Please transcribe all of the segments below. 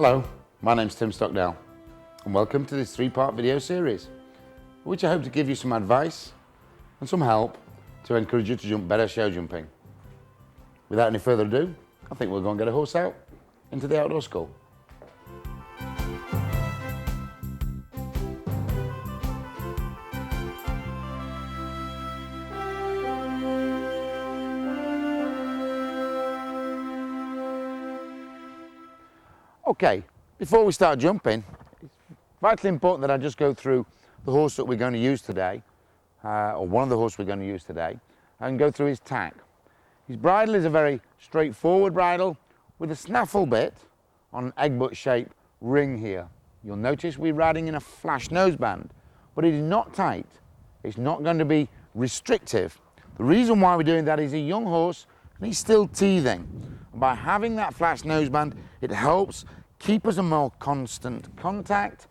Hello, my name's Tim Stockdale and welcome to this three-part video series, which I hope to give you some advice and some help to encourage you to jump better show jumping. Without any further ado, I think we'll go and get a horse out into the outdoor school. Okay, before we start jumping, it's vitally important that I just go through the horse that we're going to use today, or one of the horses we're going to use today, and go through his tack. His bridle is a very straightforward bridle with a snaffle bit on an egg butt shape ring here. You'll notice we're riding in a flash noseband, but it is not tight. It's not going to be restrictive. The reason why we're doing that is a young horse and he's still teething. And by having that flash noseband, it helps keep us a more constant contact,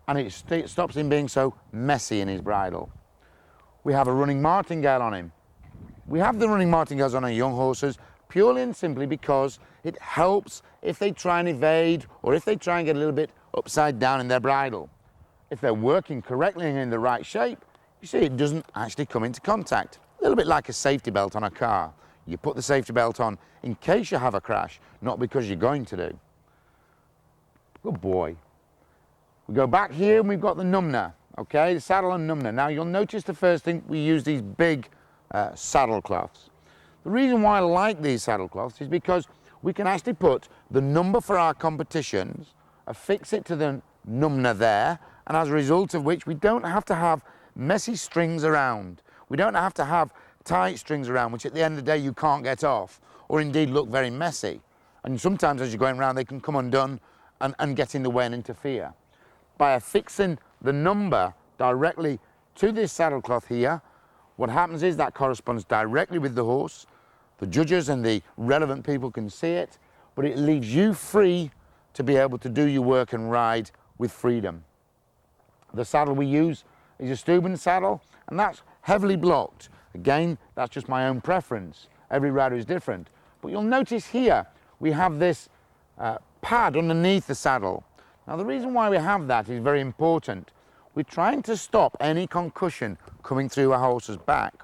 and it stops him being so messy in his bridle. We have a running martingale on him. We have the running martingales on our young horses purely and simply because it helps if they try and evade or if they try and get a little bit upside down in their bridle. If they're working correctly and in the right shape, you see it doesn't actually come into contact. A little bit like a safety belt on a car. You put the safety belt on in case you have a crash, not because you're going to do. Good boy. We go back here and we've got the numner, okay, the saddle and numner. Now you'll notice the first thing, we use these big saddle cloths. The reason why I like these saddle cloths is because we can actually put the number for our competitions, affix it to the numner there, and as a result of which we don't have to have messy strings around. We don't have to have tight strings around, which at the end of the day you can't get off, or indeed look very messy. And sometimes as you're going around they can come undone and get in the way and interfere. By affixing the number directly to this saddle cloth here, what happens is that corresponds directly with the horse. The judges and the relevant people can see it, but it leaves you free to be able to do your work and ride with freedom. The saddle we use is a Steuben saddle, and that's heavily blocked. Again, that's just my own preference. Every rider is different. But you'll notice here we have this pad underneath the saddle. Now the reason why we have that is very important. We're trying to stop any concussion coming through a horse's back.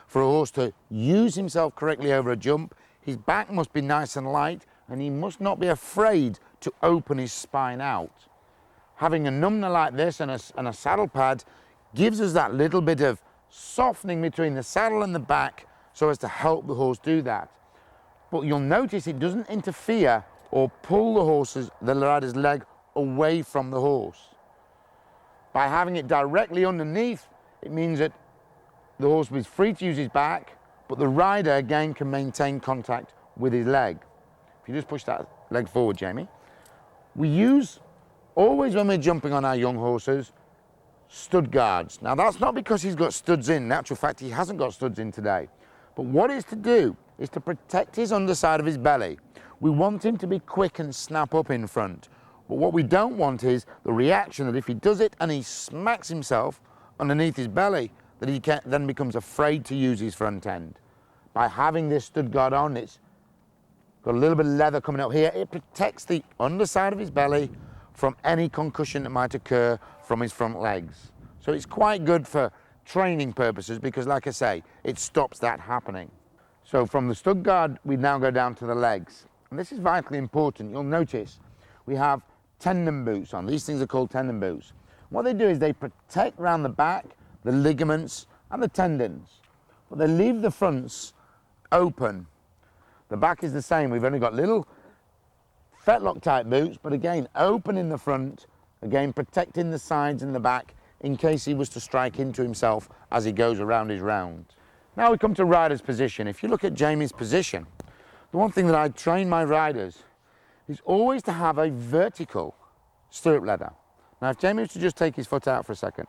For a horse to use himself correctly over a jump, his back must be nice and light and he must not be afraid to open his spine out. Having a numner like this and a saddle pad gives us that little bit of softening between the saddle and the back so as to help the horse do that. But you'll notice it doesn't interfere or pull the rider's leg away from the horse. By having it directly underneath, it means that the horse is free to use his back, but the rider again can maintain contact with his leg. If you just push that leg forward, Jamie. We use, always when we're jumping on our young horses, stud guards. Now that's not because he's got studs in actual fact he hasn't got studs in today. But what it's to do is to protect his underside of his belly. We want him to be quick and snap up in front. But what we don't want is the reaction that if he does it and he smacks himself underneath his belly, that he then becomes afraid to use his front end. By having this stud guard on, it's got a little bit of leather coming up here. It protects the underside of his belly from any concussion that might occur from his front legs. So it's quite good for training purposes because, like I say, it stops that happening. So from the stud guard, we now go down to the legs. And this is vitally important. You'll notice we have tendon boots on. These things are called tendon boots. What they do is they protect around the back, the ligaments and the tendons, but they leave the fronts open. The back is the same. We've only got little fetlock type boots, but again, open in the front, again, protecting the sides and the back in case he was to strike into himself as he goes around his round. Now we come to rider's position. If you look at Jamie's position, the one thing that I train my riders is always to have a vertical stirrup leather. Now if Jamie was to just take his foot out for a second,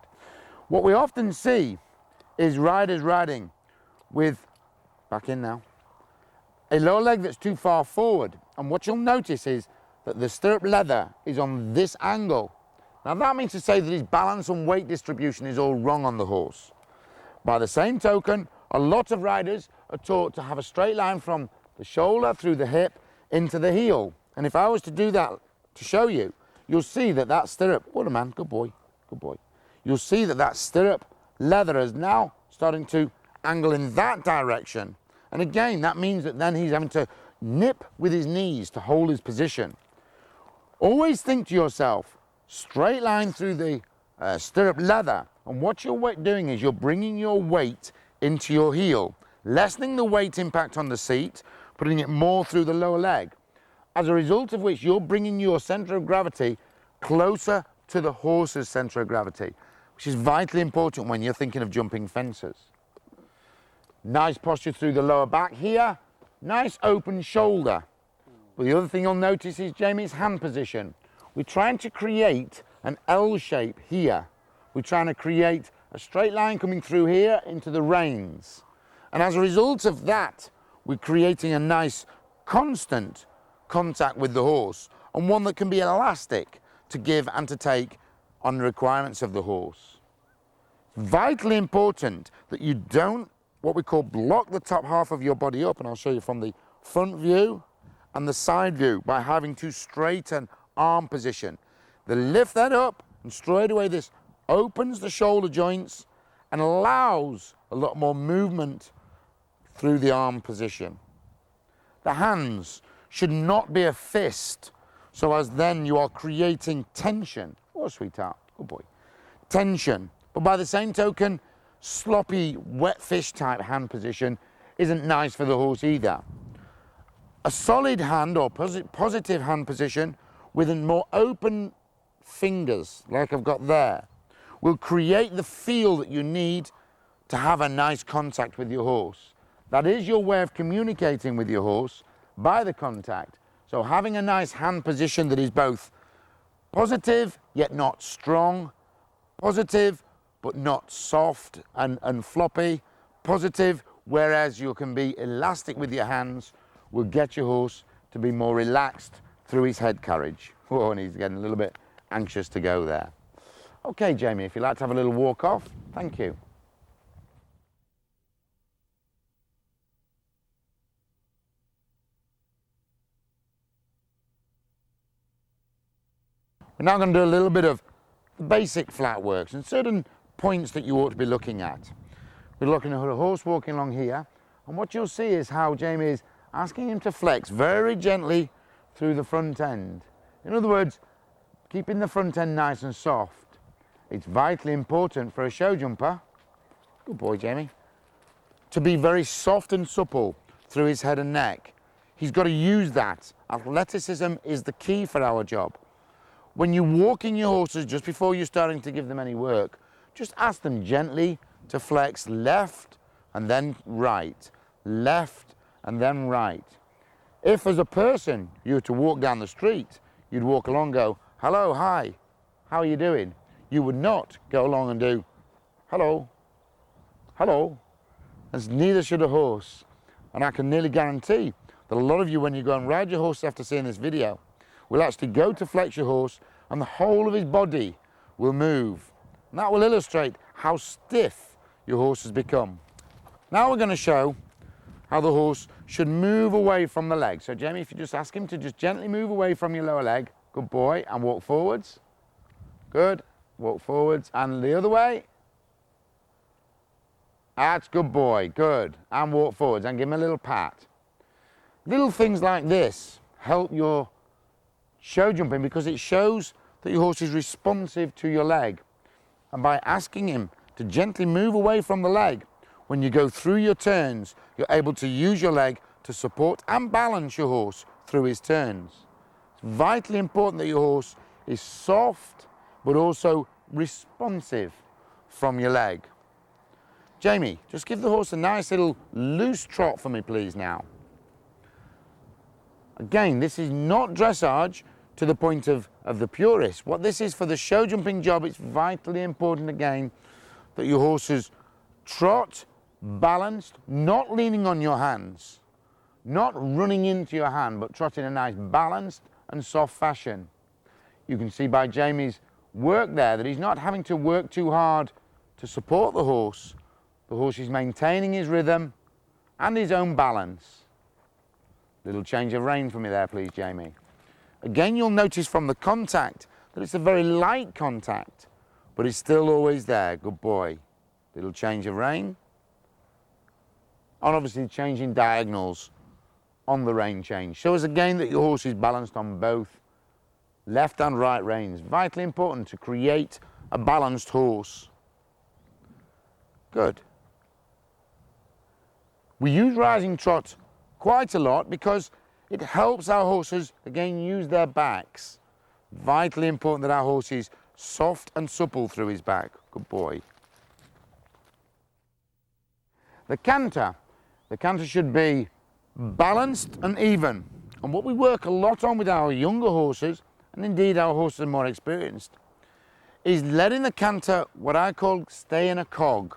what we often see is riders riding with, back in now, a lower leg that's too far forward. And what you'll notice is that the stirrup leather is on this angle. Now that means to say that his balance and weight distribution is all wrong on the horse. By the same token, a lot of riders are taught to have a straight line from the shoulder through the hip into the heel. And if I was to do that to show you. You'll see that that stirrup, what a man, good boy, good boy. You'll see that that stirrup leather is now starting to angle in that direction. And again, that means that then he's having to nip with his knees to hold his position. Always think to yourself, straight line through the stirrup leather, and what you're doing is you're bringing your weight into your heel, lessening the weight impact on the seat, putting it more through the lower leg, as a result of which you're bringing your center of gravity closer to the horse's center of gravity, which is vitally important when you're thinking of jumping fences. Nice posture through the lower back here, nice open shoulder. But the other thing you'll notice is Jamie's hand position. We're trying to create an L shape here. We're trying to create a straight line coming through here into the reins. And as a result of that, we're creating a nice constant contact with the horse, and one that can be elastic to give and to take on the requirements of the horse. Vitally important that you don't, what we call, block the top half of your body up, and I'll show you from the front view and the side view by having to straighten arm position. Then lift that up, and straight away this opens the shoulder joints and allows a lot more movement through the arm position. The hands should not be a fist, so as then you are creating tension. Oh, sweetheart, good boy. Tension. But by the same token, sloppy, wet fish type hand position isn't nice for the horse either. A solid hand or positive hand position with a more open fingers, like I've got there, will create the feel that you need to have a nice contact with your horse. That is your way of communicating with your horse by the contact. So having a nice hand position that is both positive yet not strong, positive but not soft and floppy, positive whereas you can be elastic with your hands, will get your horse to be more relaxed through his head carriage. Oh, and he's getting a little bit anxious to go there. Okay, Jamie, if you'd like to have a little walk off, thank you. We're now going to do a little bit of the basic flat works and certain points that you ought to be looking at. We're looking at a horse walking along here, and what you'll see is how Jamie is asking him to flex very gently through the front end. In other words, keeping the front end nice and soft. It's vitally important for a show jumper, good boy Jamie, to be very soft and supple through his head and neck. He's got to use that. Athleticism is the key for our job. When you're walking your horses, just before you're starting to give them any work, just ask them gently to flex left and then right, left and then right. If as a person you were to walk down the street, you'd walk along and go, hello, hi, how are you doing? You would not go along and do, hello, hello, as neither should a horse. And I can nearly guarantee that a lot of you, when you go and ride your horse after seeing this video, will actually go to flex your horse and the whole of his body will move. And that will illustrate how stiff your horse has become. Now we're going to show how the horse should move away from the leg. So Jamie, if you just ask him to just gently move away from your lower leg, good boy, and walk forwards. Good, walk forwards, and the other way. That's good boy, good, and walk forwards, and give him a little pat. Little things like this help your show jumping because it shows that your horse is responsive to your leg. And by asking him to gently move away from the leg, when you go through your turns, you're able to use your leg to support and balance your horse through his turns. It's vitally important that your horse is soft, but also responsive from your leg. Jamie, just give the horse a nice little loose trot for me, please, now. Again, this is not dressage to the point of the purist. What this is for the show jumping job, it's vitally important again that your horses trot balanced, not leaning on your hands, not running into your hand, but trot in a nice balanced and soft fashion. You can see by Jamie's work there that he's not having to work too hard to support the horse. The horse is maintaining his rhythm and his own balance. Little change of rein for me there, please, Jamie. Again, you'll notice from the contact that it's a very light contact, but it's still always there. Good boy. Little change of rein. And obviously changing diagonals on the rein change. Shows again that your horse is balanced on both left and right reins. Vitally important to create a balanced horse. Good. We use rising trot quite a lot because it helps our horses, again, use their backs. Vitally important that our horse is soft and supple through his back. Good boy. The canter should be balanced and even. And what we work a lot on with our younger horses, and indeed our horses are more experienced, is letting the canter, what I call, stay in a cog.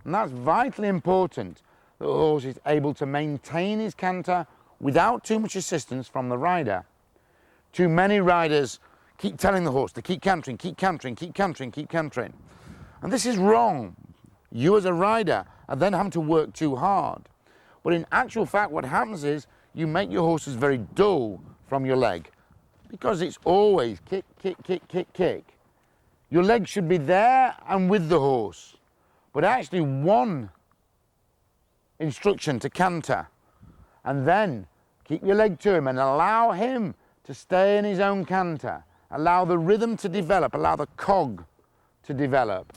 And that's vitally important, that the horse is able to maintain his canter without too much assistance from the rider. Too many riders keep telling the horse to keep cantering, keep cantering, keep cantering, keep cantering. And this is wrong. You as a rider are then having to work too hard. But in actual fact, what happens is you make your horses very dull from your leg because it's always kick, kick, kick, kick, kick. Your leg should be there and with the horse, but actually one instruction to canter, and then keep your leg to him and allow him to stay in his own canter. Allow the rhythm to develop, allow the cog to develop.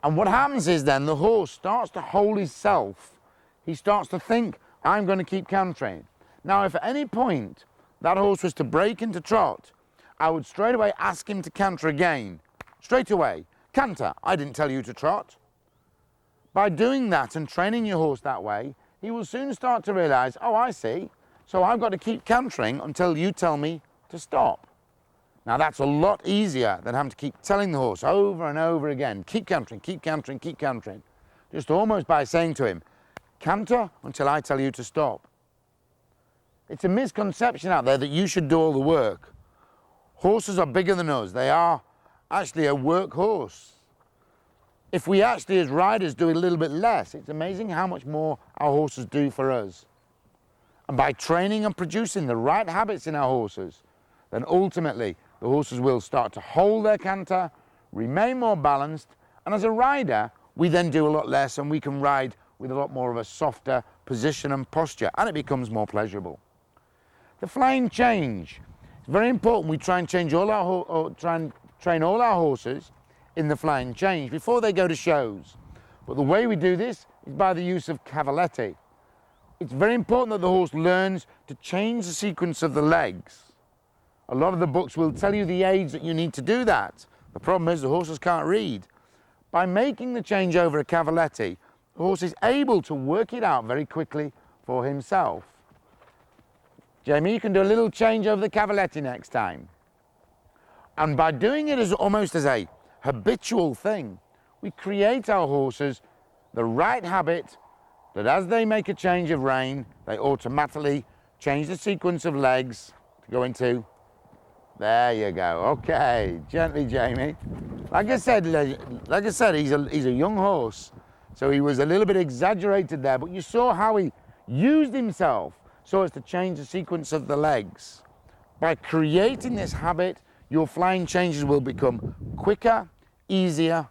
And what happens is then the horse starts to hold himself. He starts to think, I'm going to keep cantering. Now, if at any point that horse was to break into trot, I would straight away ask him to canter again. Straight away. Canter, I didn't tell you to trot. By doing that and training your horse that way, he will soon start to realize, oh, I see, so I've got to keep cantering until you tell me to stop. Now, that's a lot easier than having to keep telling the horse over and over again, keep cantering, keep cantering, keep cantering. Just almost by saying to him, canter until I tell you to stop. It's a misconception out there that you should do all the work. Horses are bigger than us. They are actually a work horse. If we actually, as riders, do a little bit less, it's amazing how much more our horses do for us. And by training and producing the right habits in our horses, then ultimately the horses will start to hold their canter, remain more balanced, and as a rider, we then do a lot less and we can ride with a lot more of a softer position and posture, and it becomes more pleasurable. The flying change. It's very important we try and change all our train all our horses in the flying change before they go to shows. But the way we do this is by the use of cavaletti. It's very important that the horse learns to change the sequence of the legs. A lot of the books will tell you the age that you need to do that. The problem is the horses can't read. By making the change over a cavaletti, the horse is able to work it out very quickly for himself. Jamie, you can do a little change over the cavaletti next time. And by doing it as almost as a habitual thing, we create our horses the right habit that as they make a change of rein, they automatically change the sequence of legs to go into. There you go. Okay, gently, Jamie. Like I said, he's a young horse, so he was a little bit exaggerated there, but you saw how he used himself so as to change the sequence of the legs. By creating this habit, your flying changes will become quicker, easier,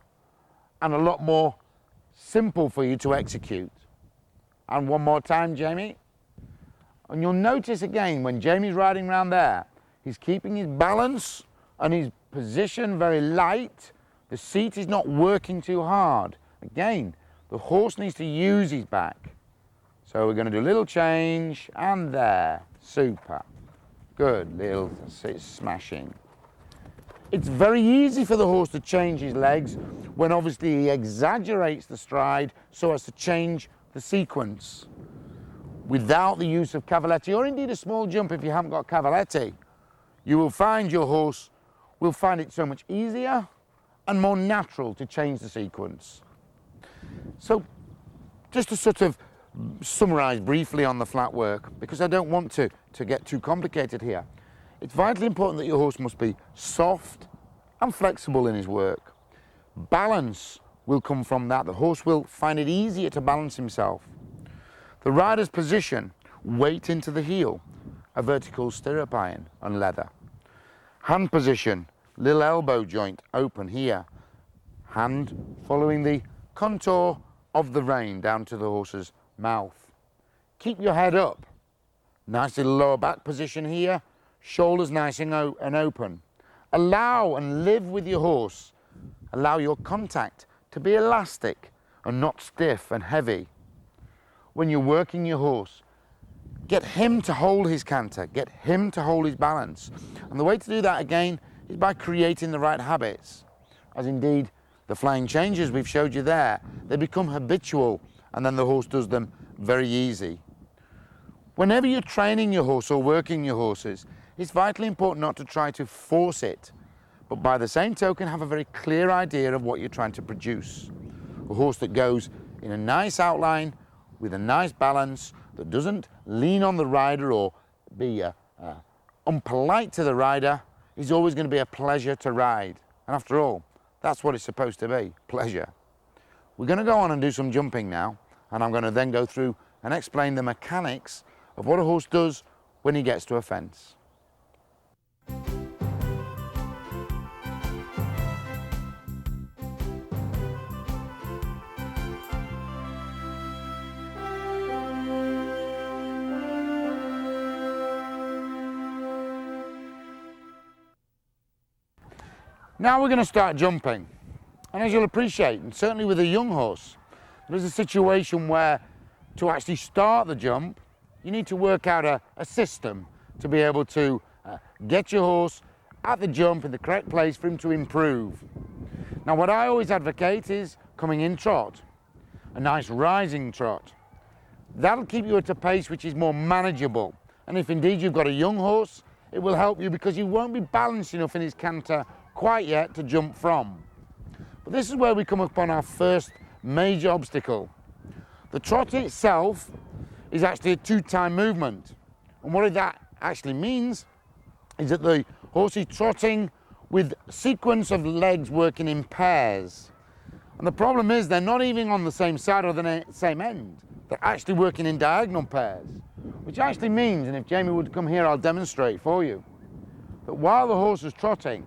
and a lot more simple for you to execute. And one more time, Jamie. And you'll notice again, when Jamie's riding around there, he's keeping his balance and his position very light. The seat is not working too hard. Again, the horse needs to use his back. So we're going to do a little change, and there. Super. Good, little smashing. It's very easy for the horse to change his legs when obviously he exaggerates the stride so as to change the sequence. Without the use of cavaletti, or indeed a small jump if you haven't got cavaletti, you will find your horse will find it so much easier and more natural to change the sequence. So just to sort of summarize briefly on the flat work, because I don't want to get too complicated here. It's vitally important that your horse must be soft and flexible in his work. Balance will come from that. The horse will find it easier to balance himself. The rider's position, weight into the heel, a vertical stirrup iron and leather. Hand position, little elbow joint open here. Hand following the contour of the rein down to the horse's mouth. Keep your head up. Nice little lower back position here. Shoulders nice and open. Allow and live with your horse. Allow your contact to be elastic and not stiff and heavy. When you're working your horse, get him to hold his canter, get him to hold his balance. And the way to do that again is by creating the right habits. As indeed the flying changes we've showed you there, they become habitual and then the horse does them very easy. Whenever you're training your horse or working your horses, it's vitally important not to try to force it, but by the same token have a very clear idea of what you're trying to produce. A horse that goes in a nice outline with a nice balance, that doesn't lean on the rider or be unpolite to the rider, is always going to be a pleasure to ride. And after all, that's what it's supposed to be, pleasure. We're going to go on and do some jumping now, and I'm going to then go through and explain the mechanics of what a horse does when he gets to a fence. Now we're going to start jumping, and as you'll appreciate, and certainly with a young horse, there's a situation where to actually start the jump, you need to work out a system to be able to get your horse at the jump in the correct place for him to improve. Now what I always advocate is coming in trot, a nice rising trot. That'll keep you at a pace which is more manageable, and if indeed you've got a young horse, it will help you because you won't be balanced enough in his canter quite yet to jump from. But this is where we come upon our first major obstacle. The trot itself is actually a two-time movement, and what that actually means is that the horse is trotting with a sequence of legs working in pairs, and the problem is they're not even on the same side or the same end. They're actually working in diagonal pairs, which actually means, and if Jamie would come here I'll demonstrate for you, that while the horse is trotting,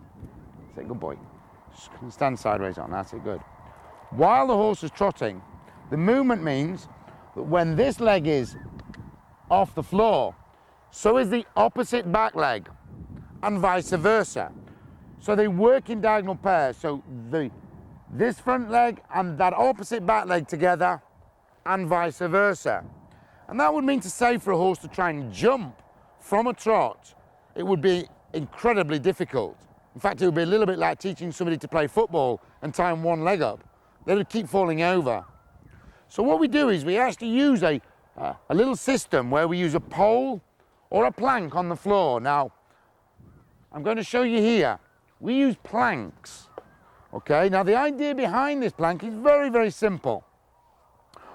say good boy, stand sideways on, that's it, good. While the horse is trotting, the movement means that when this leg is off the floor, so is the opposite back leg, and vice versa. So they work in diagonal pairs, so this front leg and that opposite back leg together, and vice versa. And that would mean to say for a horse to try and jump from a trot, it would be incredibly difficult. In fact, it would be a little bit like teaching somebody to play football and tying one leg up. They would keep falling over. So what we do is we actually use a little system where we use a pole or a plank on the floor. Now, I'm going to show you here. We use planks, okay? Now, the idea behind this plank is very, very simple.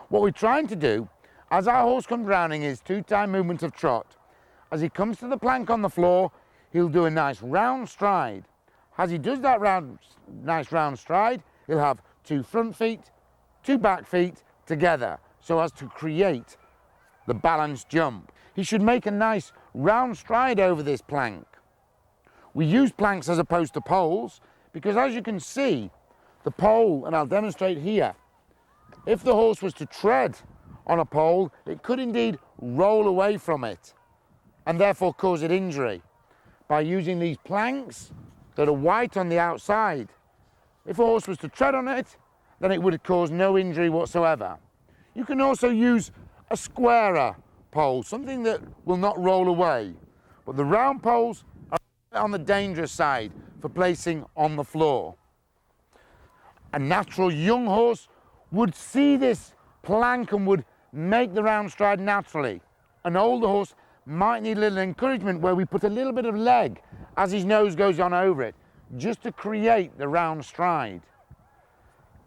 What we're trying to do, as our horse comes rounding his two-time movement of trot, as he comes to the plank on the floor, he'll do a nice round stride. As he does that nice round stride, he'll have two front feet, two back feet together, so as to create the balanced jump. He should make a nice round stride over this plank. We use planks as opposed to poles, because as you can see, the pole, and I'll demonstrate here, if the horse was to tread on a pole, it could indeed roll away from it, and therefore cause it injury. By using these planks that are white on the outside, if a horse was to tread on it, then it would cause no injury whatsoever. You can also use a squarer pole, something that will not roll away. But the round poles are on the dangerous side for placing on the floor. A natural young horse would see this plank and would make the round stride naturally. An older horse might need a little encouragement where we put a little bit of leg as his nose goes on over it, just to create the round stride.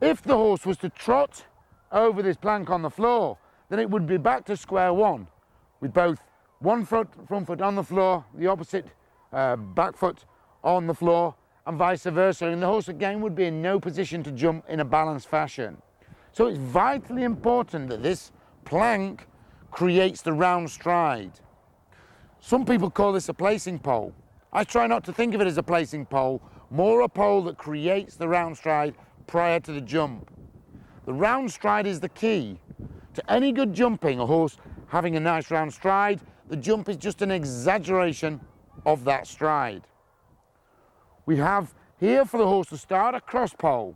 If the horse was to trot over this plank on the floor, then it would be back to square one, with both one front foot on the floor, the opposite back foot on the floor, and vice versa, and the horse again would be in no position to jump in a balanced fashion. So it's vitally important that this plank creates the round stride. Some people call this a placing pole. I try not to think of it as a placing pole, more a pole that creates the round stride prior to the jump. The round stride is the key. To any good jumping, a horse having a nice round stride, the jump is just an exaggeration of that stride. We have here for the horse to start a cross pole.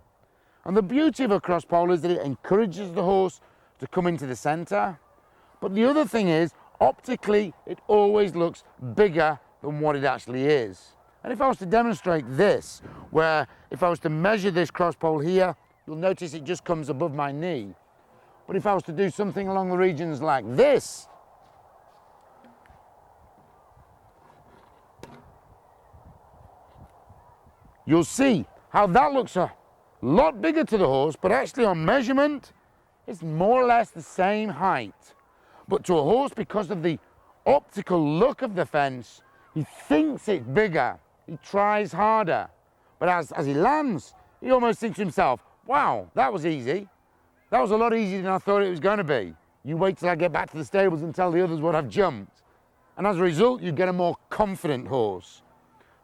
And the beauty of a cross pole is that it encourages the horse to come into the center. But the other thing is, optically, it always looks bigger than what it actually is. And if I was to demonstrate this, where if I was to measure this cross pole here, you'll notice it just comes above my knee. But if I was to do something along the regions like this, you'll see how that looks a lot bigger to the horse, but actually on measurement, it's more or less the same height. But to a horse, because of the optical look of the fence, he thinks it's bigger. He tries harder. But as he lands, he almost thinks to himself, wow, that was easy. That was a lot easier than I thought it was going to be. You wait till I get back to the stables and tell the others what I've jumped. And as a result, you get a more confident horse.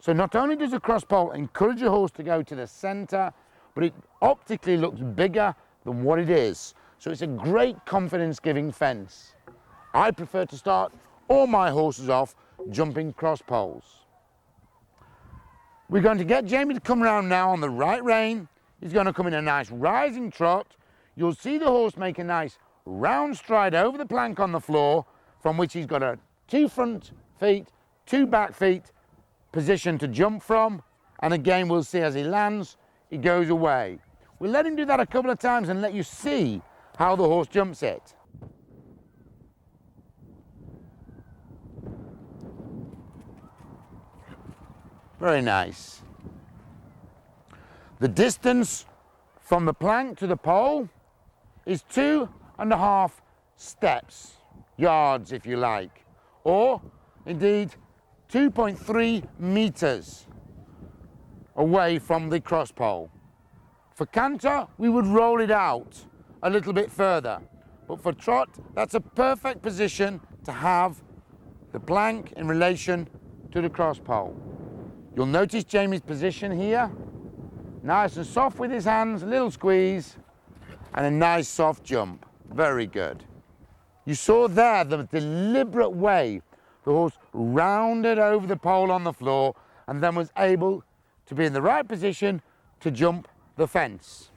So not only does a cross pole encourage a horse to go to the center, but it optically looks bigger than what it is. So it's a great confidence-giving fence. I prefer to start all my horses off jumping cross poles. We're going to get Jamie to come around now on the right rein. He's going to come in a nice rising trot. You'll see the horse make a nice round stride over the plank on the floor, from which he's got a 2 front feet, 2 back feet position to jump from. And again, we'll see as he lands, he goes away. We'll let him do that a couple of times and let you see how the horse jumps it. Very nice. The distance from the plank to the pole is 2.5 steps, yards if you like, or indeed 2.3 meters away from the cross pole. For canter, we would roll it out a little bit further, but for trot, that's a perfect position to have the plank in relation to the cross pole. You'll notice Jamie's position here, nice and soft with his hands, a little squeeze, and a nice soft jump. Very good. You saw there the deliberate way the horse rounded over the pole on the floor and then was able to be in the right position to jump the fence.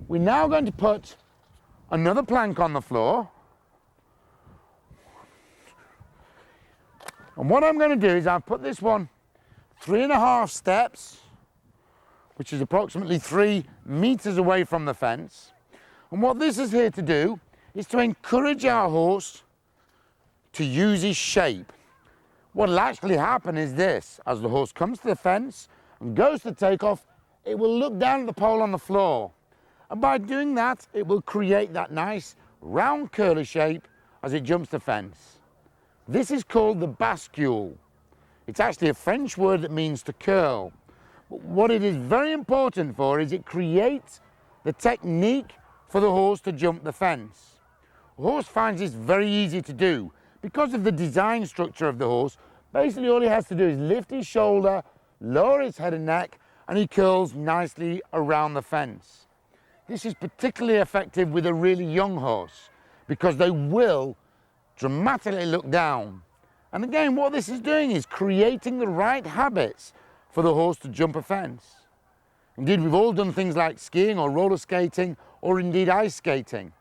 We're now going to put another plank on the floor. And what I'm going to do is I've put this one 3.5 steps, which is approximately 3 meters away from the fence. And what this is here to do is to encourage our horse to use his shape. What will actually happen is this: as the horse comes to the fence and goes to take off, it will look down at the pole on the floor. And by doing that, it will create that nice round curly shape as it jumps the fence. This is called the bascule. It's actually a French word that means to curl. But what it is very important for is it creates the technique for the horse to jump the fence. The horse finds this very easy to do. Because of the design structure of the horse, basically all he has to do is lift his shoulder, lower his head and neck, and he curls nicely around the fence. This is particularly effective with a really young horse because they will dramatically look down. And again, what this is doing is creating the right habits for the horse to jump a fence. Indeed, we've all done things like skiing or roller skating or indeed ice skating.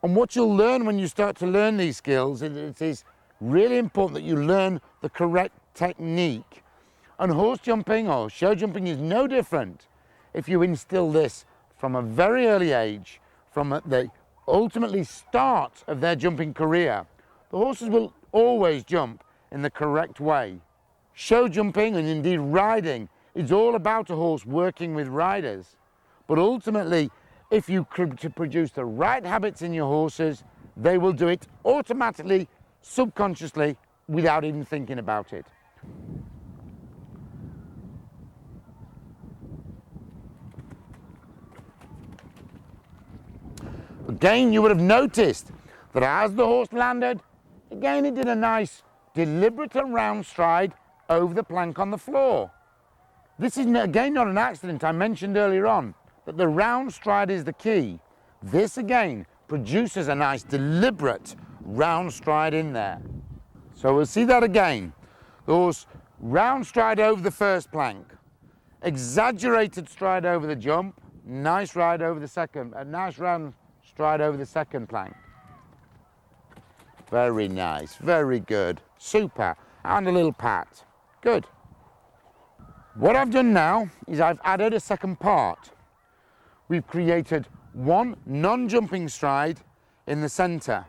And what you'll learn when you start to learn these skills, it is really important that you learn the correct technique. And horse jumping or show jumping is no different if you instill this from a very early age, from the ultimately start of their jumping career. The horses will always jump in the correct way. Show jumping and indeed riding is all about a horse working with riders. But ultimately, if you produce the right habits in your horses, they will do it automatically, subconsciously, without even thinking about it. Again, you would have noticed that as the horse landed, again it did a nice deliberate and round stride over the plank on the floor. This is again not an accident. I mentioned earlier on that the round stride is the key. This again produces a nice deliberate round stride in there. So we'll see that again. The horse round stride over the first plank, exaggerated stride over the jump, nice ride over the second, a nice round stride over the second plank. Very nice, very good, super, and a little pat. Good. What I've done now is I've added a second part. We've created one non-jumping stride in the center.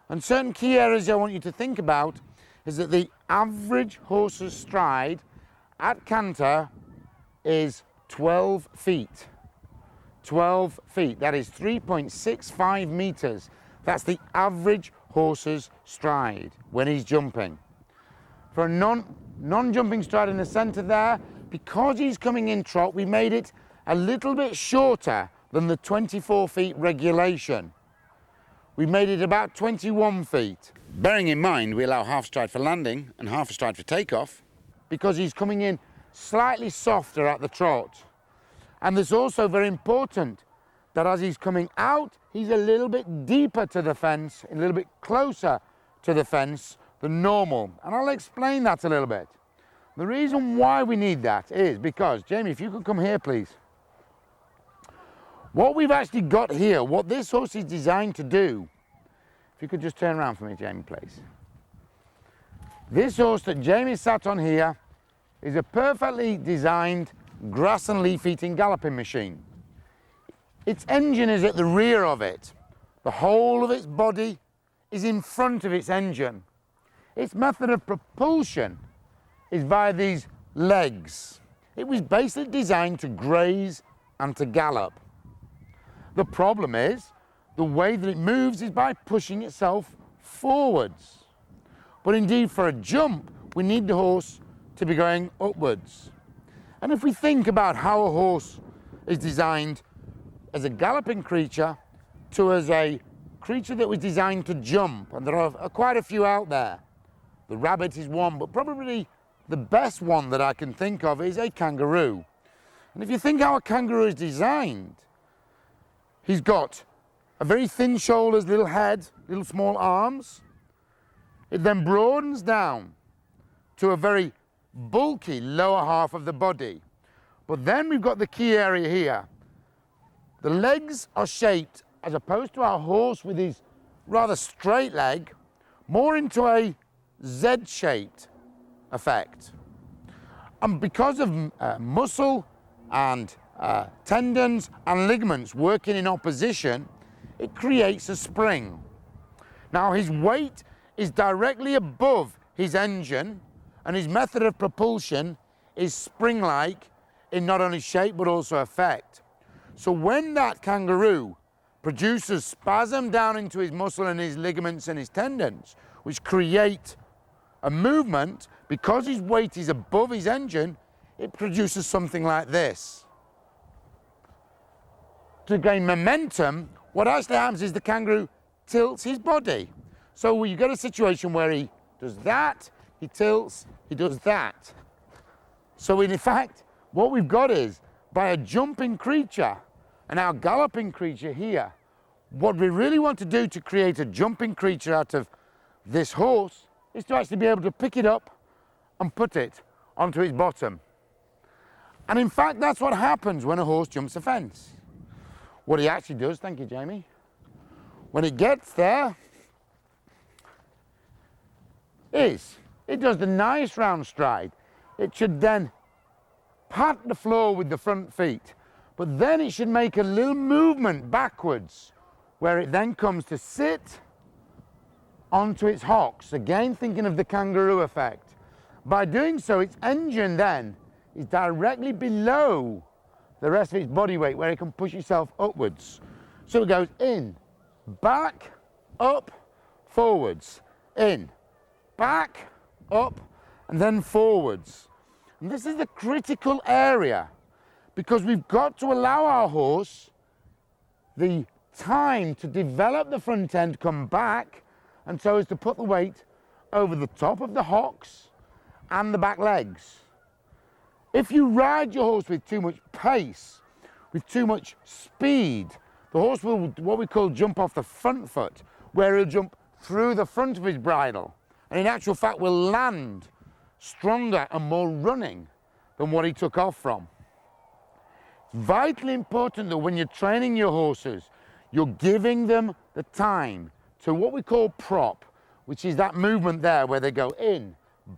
And certain key areas I want you to think about is that the average horse's stride at canter is 12 feet. 12 feet, that is 3.65 meters. That's the average horse's stride when he's jumping. For a non-jumping stride in the center there, because he's coming in trot, we made it a little bit shorter than the 24 feet regulation. We made it about 21 feet. Bearing in mind we allow half stride for landing and half a stride for takeoff, because he's coming in slightly softer at the trot. And it's also very important that as he's coming out, he's a little bit deeper to the fence, a little bit closer to the fence than normal. And I'll explain that a little bit. The reason why we need that is because, Jamie, if you could come here, please. What we've actually got here, what this horse is designed to do, if you could just turn around for me, Jamie, please. This horse that Jamie sat on here is a perfectly designed grass and leaf eating galloping machine. Its engine is at the rear of it. The whole of its body is in front of its engine. Its method of propulsion is via these legs. It was basically designed to graze and to gallop. The problem is the way that it moves is by pushing itself forwards. But indeed for a jump, we need the horse to be going upwards. And if we think about how a horse is designed as a galloping creature to as a creature that was designed to jump, and there are quite a few out there. The rabbit is one, but probably the best one that I can think of is a kangaroo. And if you think how a kangaroo is designed, he's got a very thin shoulders, little head, little small arms. It then broadens down to a very bulky lower half of the body. But then we've got the key area here. The legs are shaped, as opposed to our horse with his rather straight leg, more into a Z-shaped effect. And because of muscle and tendons and ligaments working in opposition, it creates a spring. Now his weight is directly above his engine, and his method of propulsion is spring-like in not only shape but also effect. So when that kangaroo produces spasm down into his muscle and his ligaments and his tendons, which create a movement, because his weight is above his engine, it produces something like this. To gain momentum, what actually happens is the kangaroo tilts his body. So you get a situation where he does that, he tilts, he does that. So in fact, what we've got is, by a jumping creature and our galloping creature here, what we really want to do to create a jumping creature out of this horse is to actually be able to pick it up and put it onto its bottom. And in fact, that's what happens when a horse jumps a fence. What he actually does, thank you, Jamie, when it gets there, is it does the nice round stride. It should then pat the floor with the front feet, but then it should make a little movement backwards, where it then comes to sit onto its hocks, again thinking of the kangaroo effect. By doing so, its engine then is directly below the rest of its body weight, where it can push itself upwards. So it goes in, back, up, forwards, in, back, up, and then forwards. And this is the critical area, because we've got to allow our horse the time to develop the front end, come back, and so as to put the weight over the top of the hocks and the back legs. If you ride your horse with too much pace, with too much speed, the horse will, what we call, jump off the front foot, where he'll jump through the front of his bridle, and in actual fact will land stronger and more running than what he took off from. It's vitally important that when you're training your horses, you're giving them the time to what we call prop, which is that movement there where they go in,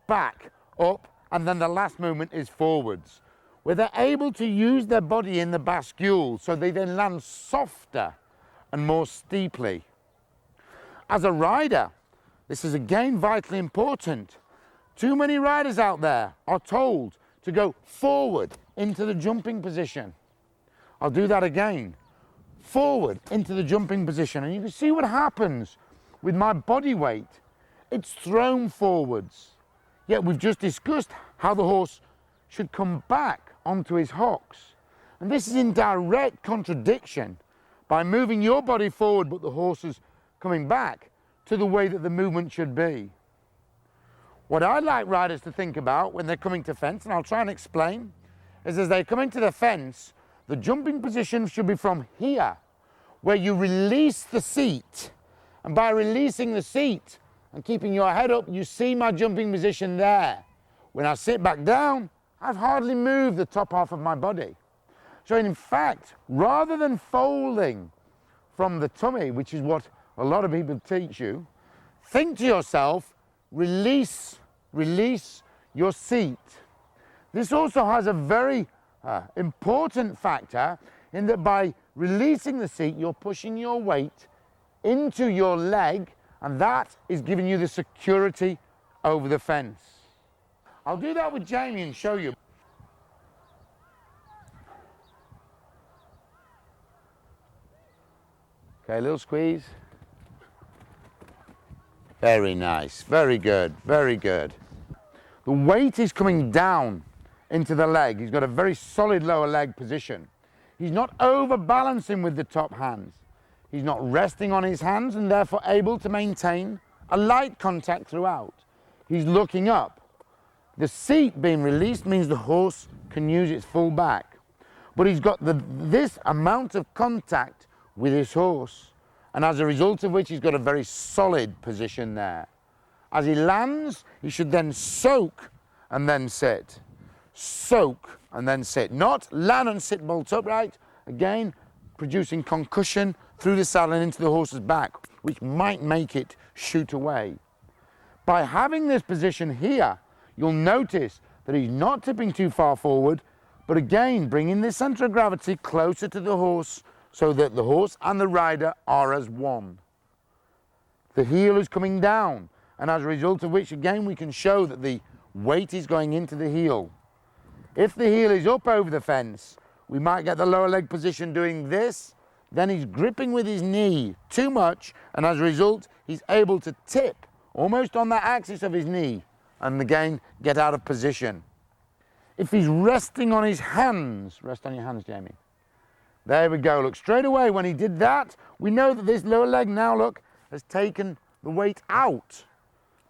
back, up, and then the last movement is forwards, where they're able to use their body in the bascule so they then land softer and more steeply. As a rider, this is again vitally important. Too many riders out there are told to go forward into the jumping position. I'll do that again. Forward into the jumping position, and you can see what happens with my body weight. It's thrown forwards. Yet we've just discussed how the horse should come back onto his hocks. And this is in direct contradiction by moving your body forward but the horse is coming back to the way that the movement should be. What I'd like riders to think about when they're coming to fence, and I'll try and explain, is as they come into the fence, the jumping position should be from here, where you release the seat. And by releasing the seat and keeping your head up, you see my jumping position there. When I sit back down, I've hardly moved the top half of my body. So in fact, rather than folding from the tummy, which is what a lot of people teach you, think to yourself, release your seat. This also has a very important factor in that by releasing the seat, you're pushing your weight into your leg, and that is giving you the security over the fence. I'll do that with Jamie and show you. Okay, a little squeeze. Very nice, very good, very good. The weight is coming down into the leg. He's got a very solid lower leg position. He's not overbalancing with the top hands. He's not resting on his hands and therefore able to maintain a light contact throughout. He's looking up. The seat being released means the horse can use its full back. But he's got this amount of contact with his horse, and as a result of which he's got a very solid position there. As he lands, he should then soak and then sit. Soak and then sit. Not land and sit bolt upright, again producing concussion through the saddle and into the horse's back, which might make it shoot away. By having this position here, you'll notice that he's not tipping too far forward, but again bringing the centre of gravity closer to the horse so that the horse and the rider are as one. The heel is coming down, and as a result of which again we can show that the weight is going into the heel. If the heel is up over the fence, we might get the lower leg position doing this, then he's gripping with his knee too much, and as a result he's able to tip almost on the axis of his knee and again get out of position. If he's resting on his hands, rest on your hands, Jamie. There we go, look, straight away when he did that, we know that this lower leg now, look, has taken the weight out.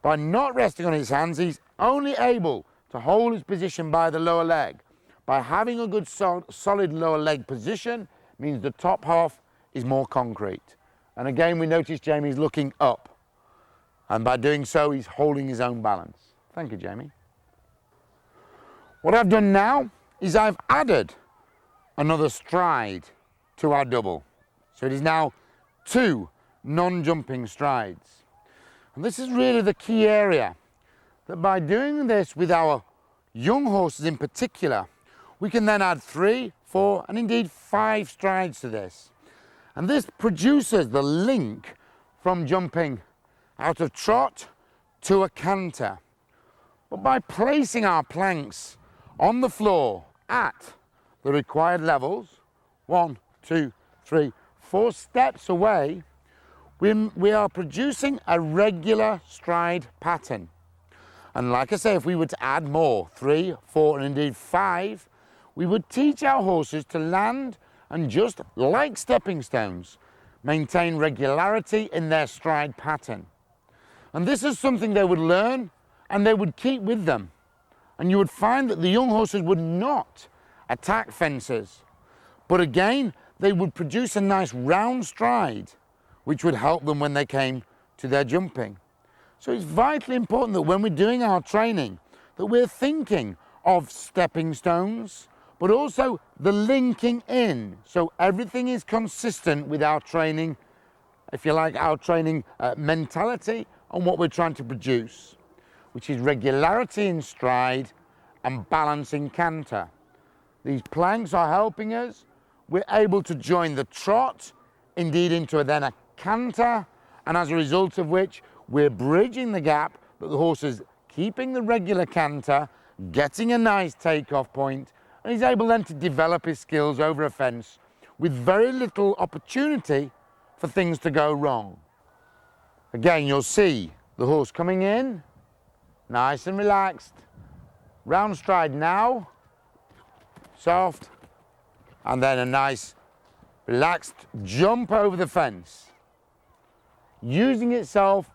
By not resting on his hands, he's only able to hold his position by the lower leg. By having a good solid lower leg position means the top half is more concrete. And again, we notice Jamie's looking up. And by doing so, he's holding his own balance. Thank you, Jamie. What I've done now is I've added another stride to our double. So it is now 2 non-jumping strides. And this is really the key area, that by doing this with our young horses in particular, we can then add 3, 4, and indeed 5 strides to this. And this produces the link from jumping out of trot to a canter. But by placing our planks on the floor at the required levels, 1, 2, 3, 4 steps away, we are producing a regular stride pattern. And like I say, if we were to add more, 3, 4, and indeed 5, we would teach our horses to land and just like stepping stones, maintain regularity in their stride pattern. And this is something they would learn and they would keep with them. And you would find that the young horses would not attack fences, but again, they would produce a nice round stride, which would help them when they came to their jumping. So it's vitally important that when we're doing our training, that we're thinking of stepping stones, but also the linking in. So everything is consistent with our training, if you like, our training mentality on what we're trying to produce, which is regularity in stride and balance in canter. These planks are helping us. We're able to join the trot, indeed into then a canter, and as a result of which, we're bridging the gap that the horse is keeping the regular canter, getting a nice takeoff point, and he's able then to develop his skills over a fence with very little opportunity for things to go wrong. Again, you'll see the horse coming in, nice and relaxed, round stride now, soft, and then a nice relaxed jump over the fence, using itself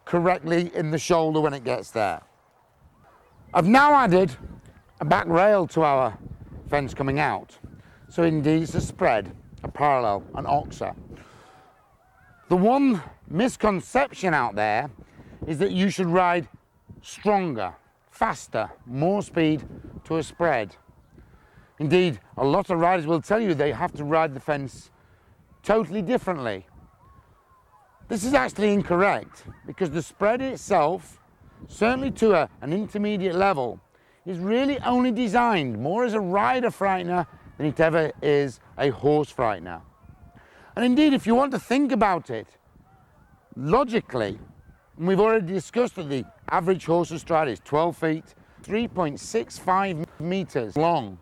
correctly in the shoulder when it gets there. I've now added a back rail to our fence coming out. So indeed it's a spread, a parallel, an oxer. The one misconception out there is that you should ride stronger, faster, more speed to a spread. Indeed, a lot of riders will tell you they have to ride the fence totally differently. This is actually incorrect, because the spread itself, certainly to an intermediate level, is really only designed more as a rider frightener than it ever is a horse frightener. And indeed, if you want to think about it logically, and we've already discussed that the average horse's stride is 12 feet, 3.65 meters long.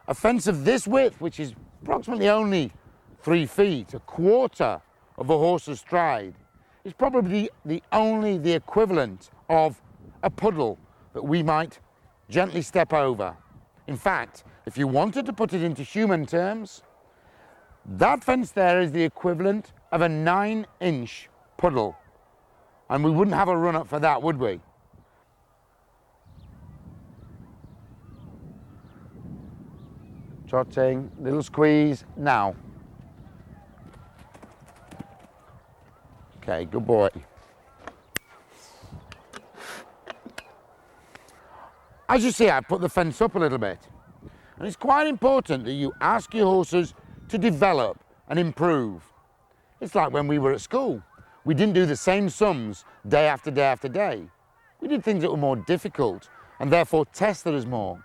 A fence of this width, which is approximately only 3 feet, a quarter of a horse's stride, is probably the equivalent of a puddle that we might gently step over. In fact, if you wanted to put it into human terms, that fence there is the equivalent of a 9-inch puddle. And we wouldn't have a run-up for that, would we? Trotting, little squeeze, now. Okay, good boy. As you see, I put the fence up a little bit. And it's quite important that you ask your horses to develop and improve. It's like when we were at school. We didn't do the same sums day after day after day. We did things that were more difficult and therefore tested us more.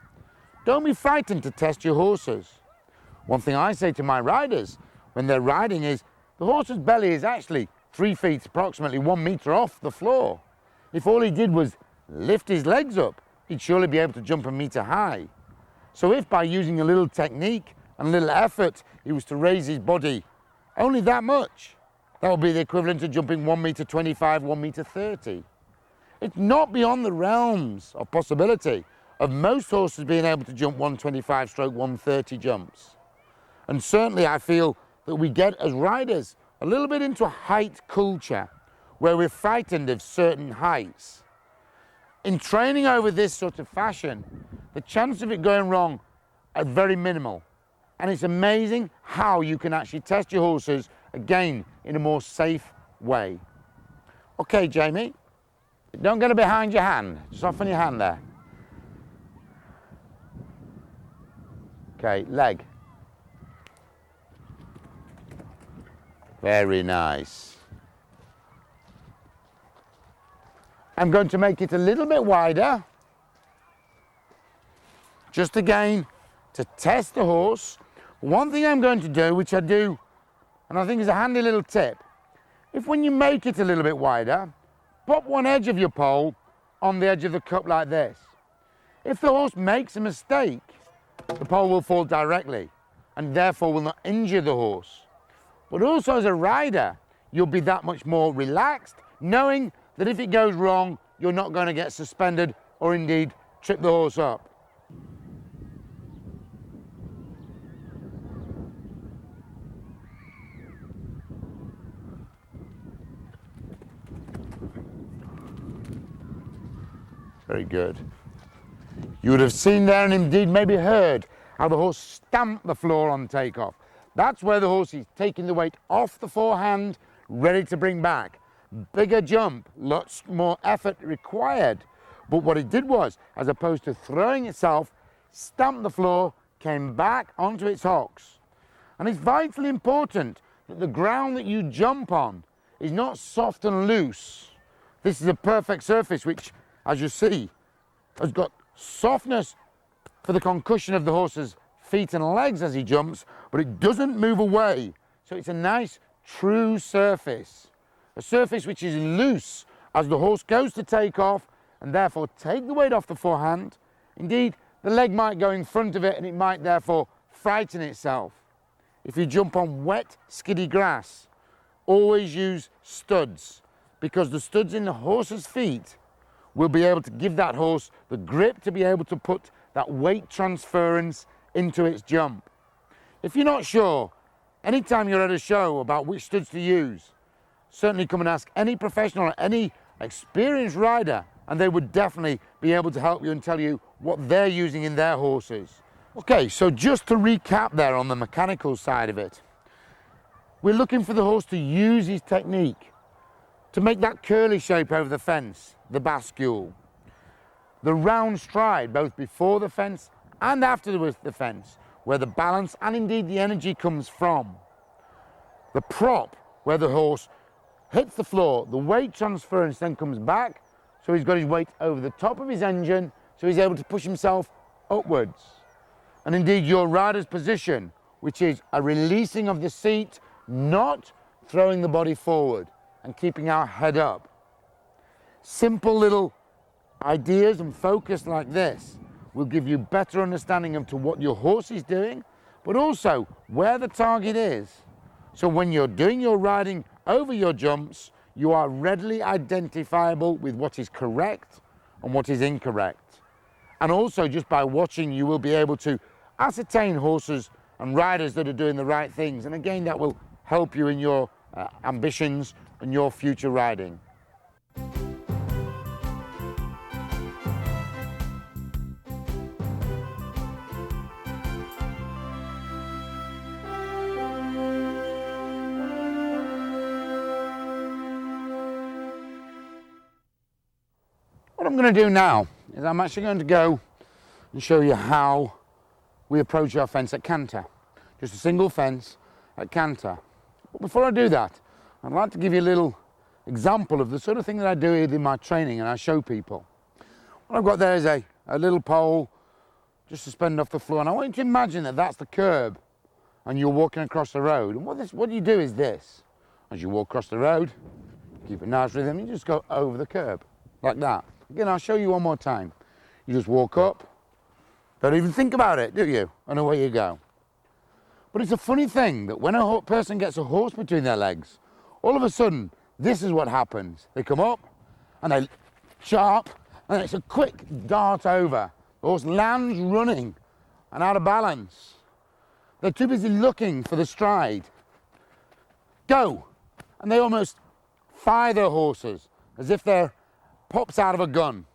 Don't be frightened to test your horses. One thing I say to my riders when they're riding is the horse's belly is actually 3 feet, approximately 1 meter off the floor. If all he did was lift his legs up, he'd surely be able to jump a meter high. So if by using a little technique and a little effort, he was to raise his body only that much, that would be the equivalent to jumping 1 meter 25, 1 meter 30. It's not beyond the realms of possibility of most horses being able to jump 125 stroke 130 jumps. And certainly I feel that we get as riders a little bit into a height culture where we're frightened of certain heights. In training over this sort of fashion, the chance of it going wrong are very minimal. And it's amazing how you can actually test your horses, again, in a more safe way. Okay, Jamie, don't get it behind your hand, just off on your hand there. Okay, leg. Very nice. I'm going to make it a little bit wider, just again to test the horse. One thing I'm going to do, which I do, and I think is a handy little tip, if when you make it a little bit wider, pop one edge of your pole on the edge of the cup like this. If the horse makes a mistake, the pole will fall directly and therefore will not injure the horse. But also as a rider, you'll be that much more relaxed, knowing that if it goes wrong, you're not going to get suspended or indeed trip the horse up. Very good. You would have seen there and indeed maybe heard how the horse stamped the floor on takeoff. That's where the horse is taking the weight off the forehand, ready to bring back. Bigger jump, lots more effort required. But what it did was, as opposed to throwing itself, stamped the floor, came back onto its hocks. And it's vitally important that the ground that you jump on is not soft and loose. This is a perfect surface which, as you see, has got softness for the concussion of the horse's feet and legs as he jumps, but it doesn't move away. So it's a nice, true surface. A surface which is loose as the horse goes to take off and therefore take the weight off the forehand. Indeed, the leg might go in front of it and it might therefore frighten itself. If you jump on wet, skiddy grass, always use studs, because the studs in the horse's feet will be able to give that horse the grip to be able to put that weight transference into its jump. If you're not sure, anytime you're at a show about which studs to use, certainly come and ask any professional or any experienced rider, and they would definitely be able to help you and tell you what they're using in their horses. Okay, so just to recap there on the mechanical side of it, we're looking for the horse to use his technique to make that curly shape over the fence, the bascule, the round stride both before the fence and after the fence, where the balance and indeed the energy comes from. The prop, where the horse hits the floor, the weight transference then comes back, so he's got his weight over the top of his engine, so he's able to push himself upwards. And indeed your rider's position, which is a releasing of the seat, not throwing the body forward and keeping our head up. Simple little ideas and focus like this will give you better understanding of to what your horse is doing, but also where the target is. So when you're doing your riding over your jumps, you are readily identifiable with what is correct and what is incorrect. And also just by watching, you will be able to ascertain horses and riders that are doing the right things. And again, that will help you in your ambitions and your future riding. What I'm going to do now is I'm actually going to go and show you how we approach our fence at canter. Just a single fence at canter. But before I do that, I'd like to give you a little example of the sort of thing that I do in my training and I show people. What I've got there is a little pole just suspended off the floor, and I want you to imagine that that's the curb and you're walking across the road. And what you do is this. As you walk across the road, keep a nice rhythm, you just go over the curb like that. Again, I'll show you one more time. You just walk up, don't even think about it, do you? And away you go. But it's a funny thing that when a person gets a horse between their legs, all of a sudden, this is what happens. They come up and they sharp, and it's a quick dart over. The horse lands running and out of balance. They're too busy looking for the stride. Go! And they almost fire their horses as if they're pops out of a gun.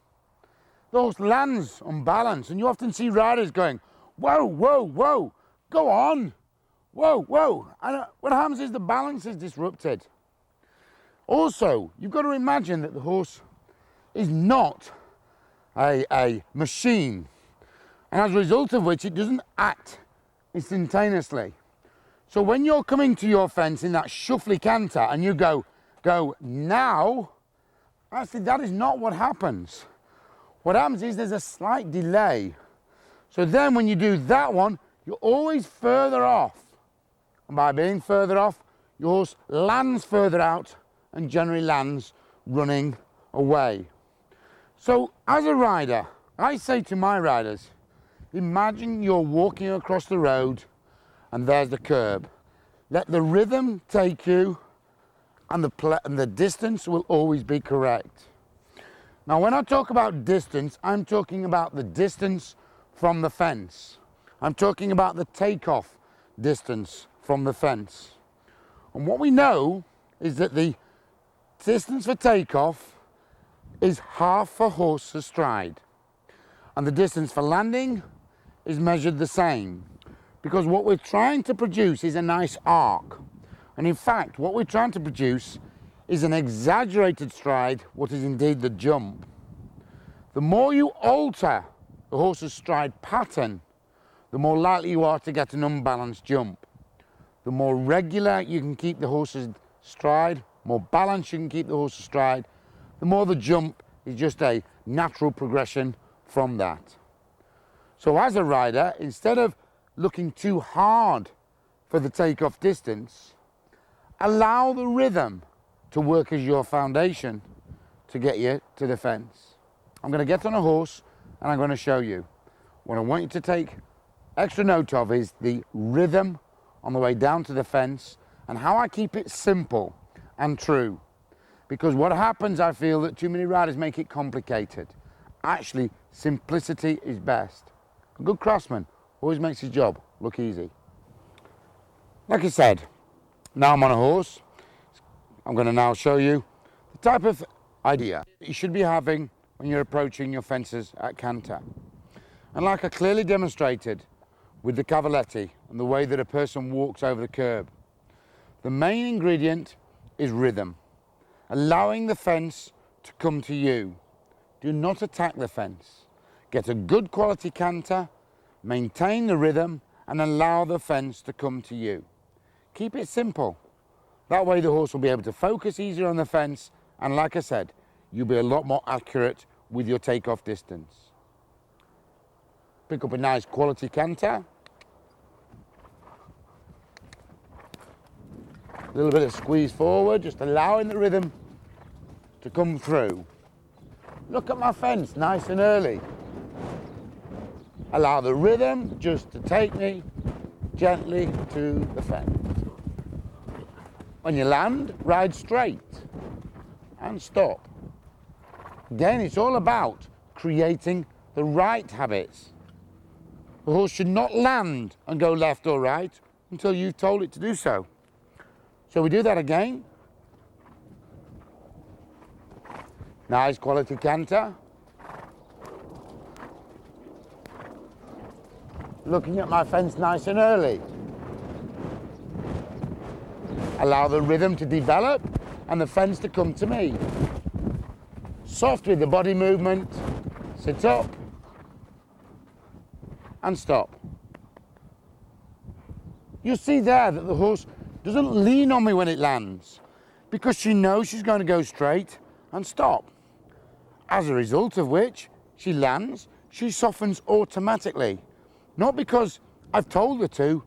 The horse lands unbalanced, and you often see riders going, whoa, whoa, whoa, go on, whoa, whoa. And what happens is the balance is disrupted. Also, you've got to imagine that the horse is not a machine, and as a result of which it doesn't act instantaneously. So when you're coming to your fence in that shuffly canter and you go now, actually that is not what happens. What happens is there's a slight delay. So then when you do that one, you're always further off. And by being further off, your horse lands further out and generally lands running away. So as a rider, I say to my riders, imagine you're walking across the road and there's the curb. Let the rhythm take you, and the distance will always be correct. Now when I talk about distance, I'm talking about the distance from the fence. I'm talking about the takeoff distance from the fence. And what we know is that the distance for takeoff is half a horse's stride, and the distance for landing is measured the same, because what we're trying to produce is a nice arc. And in fact, what we're trying to produce is an exaggerated stride, what is indeed the jump. The more you alter the horse's stride pattern, the more likely you are to get an unbalanced jump. The more regular you can keep the horse's stride, more balance you can keep the horse's stride, the more the jump is just a natural progression from that. So as a rider, instead of looking too hard for the takeoff distance, allow the rhythm to work as your foundation to get you to the fence. I'm going to get on a horse and I'm going to show you. What I want you to take extra note of is the rhythm on the way down to the fence and how I keep it simple and true. Because what happens, I feel that too many riders make it complicated. Actually, simplicity is best. A good craftsman always makes his job look easy. Like I said, now I'm on a horse. I'm going to now show you the type of idea you should be having when you're approaching your fences at canter. And like I clearly demonstrated with the cavaletti and the way that a person walks over the curb, the main ingredient is rhythm, allowing the fence to come to you. Do not attack the fence. Get a good quality canter, maintain the rhythm, and allow the fence to come to you. Keep it simple. That way the horse will be able to focus easier on the fence, and like I said, you'll be a lot more accurate with your takeoff distance. Pick up a nice quality canter. A little bit of squeeze forward, just allowing the rhythm to come through. Look at my fence, nice and early. Allow the rhythm just to take me gently to the fence. When you land, ride straight and stop. Again, it's all about creating the right habits. The horse should not land and go left or right until you've told it to do so. So we do that again. Nice quality canter. Looking at my fence nice and early. Allow the rhythm to develop and the fence to come to me. Soft with the body movement, sit up and stop. You'll see there that the horse doesn't lean on me when it lands because she knows she's going to go straight and stop. As a result of which, she lands, she softens automatically. Not because I've told her to,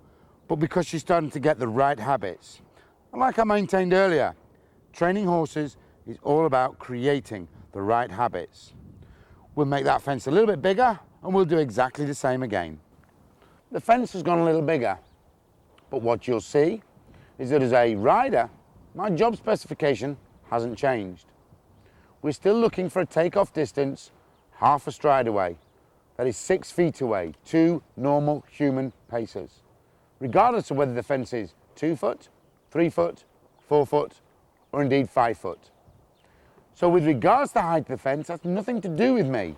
but because she's starting to get the right habits. And like I maintained earlier, training horses is all about creating the right habits. We'll make that fence a little bit bigger and we'll do exactly the same again. The fence has gone a little bigger, but what you'll see is that as a rider, my job specification hasn't changed. We're still looking for a takeoff distance half a stride away. That is 6 feet away, 2 normal human paces. Regardless of whether the fence is 2 foot, 3 foot, 4 foot, or indeed 5 foot. So with regards to the height of the fence, that's nothing to do with me.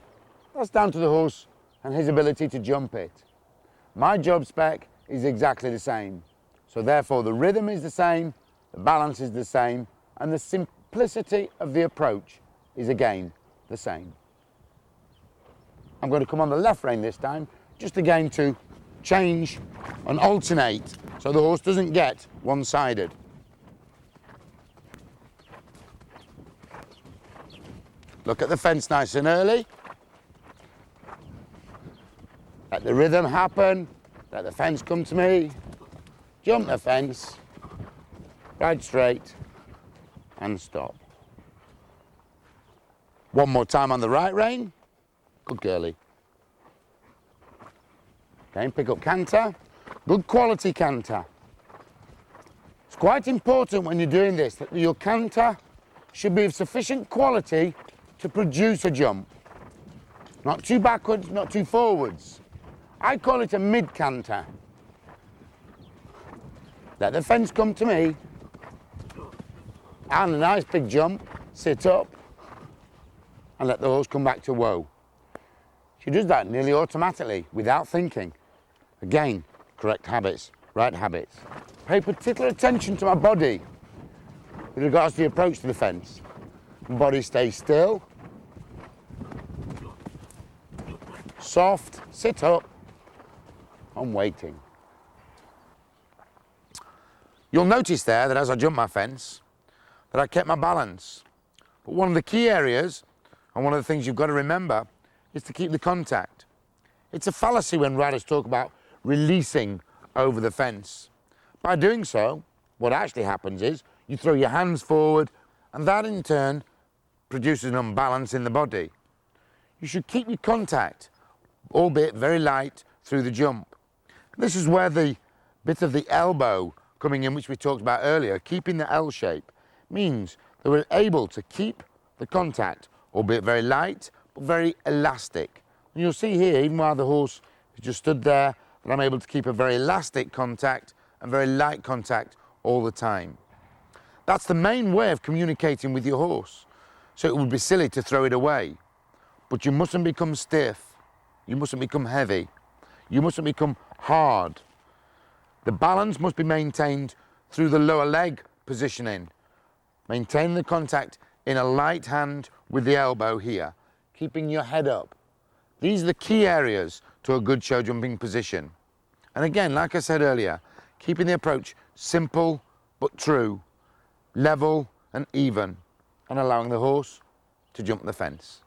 That's down to the horse and his ability to jump it. My job spec is exactly the same. So therefore the rhythm is the same, the balance is the same, and the simplicity of the approach is again the same. I'm going to come on the left rein this time, just again to change and alternate so the horse doesn't get one-sided. Look at the fence nice and early. Let the rhythm happen, let the fence come to me, jump the fence, ride straight and stop. One more time on the right rein. Good girlie. Okay, pick up canter. Good quality canter. It's quite important when you're doing this that your canter should be of sufficient quality to produce a jump. Not too backwards, not too forwards. I call it a mid canter. Let the fence come to me. And a nice big jump, sit up. and let the horse come back to whoa. She does that nearly automatically, without thinking. Again, correct habits, right habits. Pay particular attention to my body with regards to the approach to the fence. My body stays still, soft, sit up, I'm waiting. You'll notice there that as I jump my fence, that I kept my balance. But one of the key areas, and one of the things you've got to remember, is to keep the contact. It's a fallacy when riders talk about releasing over the fence. By doing so, what actually happens is you throw your hands forward, and that in turn produces an imbalance in the body. You should keep your contact, albeit very light, through the jump. This is where the bit of the elbow coming in, which we talked about earlier, keeping the L shape, means that we're able to keep the contact, albeit very light, but very elastic. And you'll see here, even while the horse has just stood there, that I'm able to keep a very elastic contact and very light contact all the time. That's the main way of communicating with your horse. So it would be silly to throw it away. But you mustn't become stiff. You mustn't become heavy. You mustn't become hard. The balance must be maintained through the lower leg positioning. Maintain the contact in a light hand with the elbow here, keeping your head up. These are the key areas to a good show jumping position. And again, like I said earlier, keeping the approach simple but true, level and even, and allowing the horse to jump the fence.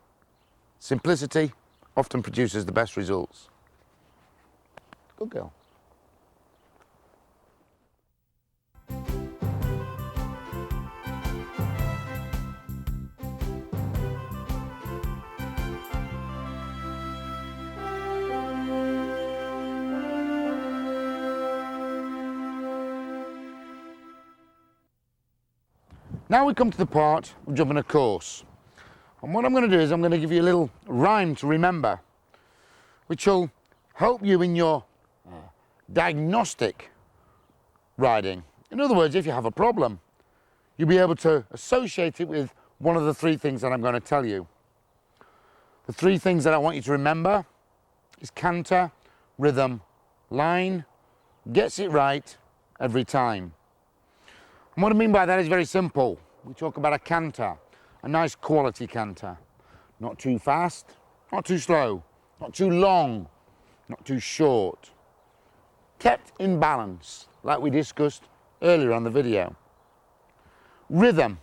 Simplicity often produces the best results. Good girl. Now we come to the part of jumping a course. And what I'm going to do is I'm going to give you a little rhyme to remember, which will help you in your diagnostic riding. In other words, if you have a problem, you'll be able to associate it with one of the three things that I'm going to tell you. The three things that I want you to remember is canter, rhythm, line, gets it right every time. And what I mean by that is very simple. We talk about a canter, a nice quality canter. Not too fast, not too slow, not too long, not too short. Kept in balance, like we discussed earlier on the video. Rhythm.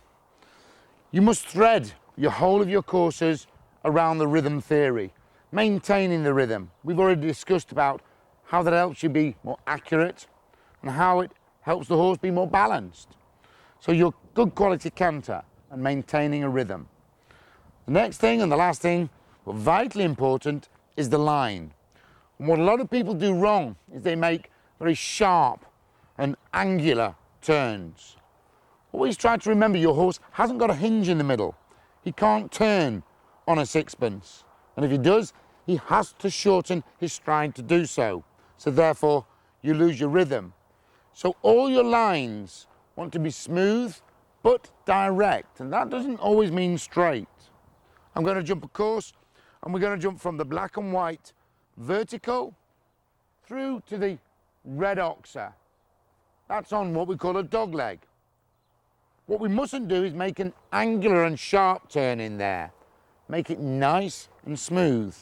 You must thread your whole of your courses around the rhythm theory, maintaining the rhythm. We've already discussed about how that helps you be more accurate and how it helps the horse be more balanced. So your good quality canter and maintaining a rhythm. The next thing and the last thing, but vitally important, is the line. And what a lot of people do wrong is they make very sharp and angular turns. Always try to remember your horse hasn't got a hinge in the middle. He can't turn on a sixpence. And if he does, he has to shorten his stride to do so. So therefore, you lose your rhythm. So all your lines want to be smooth but direct, and that doesn't always mean straight. I'm going to jump a course, and we're going to jump from the black and white vertical through to the red oxer. That's on what we call a dog leg. What we mustn't do is make an angular and sharp turn in there. Make it nice and smooth.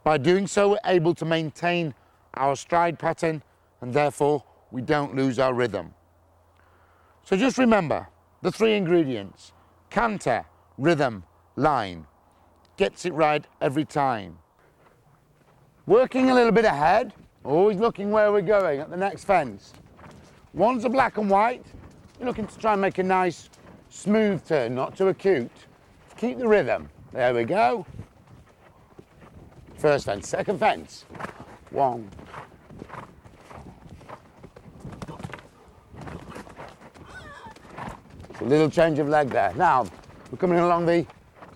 By doing so, we're able to maintain our stride pattern, and therefore we don't lose our rhythm. So just remember the three ingredients: canter, rhythm, line. Gets it right every time. Working a little bit ahead, always looking where we're going at the next fence. One's a black and white. You're looking to try and make a nice smooth turn, not too acute. Keep the rhythm. There we go. First fence, second fence. One. A little change of leg there. Now, we're coming along the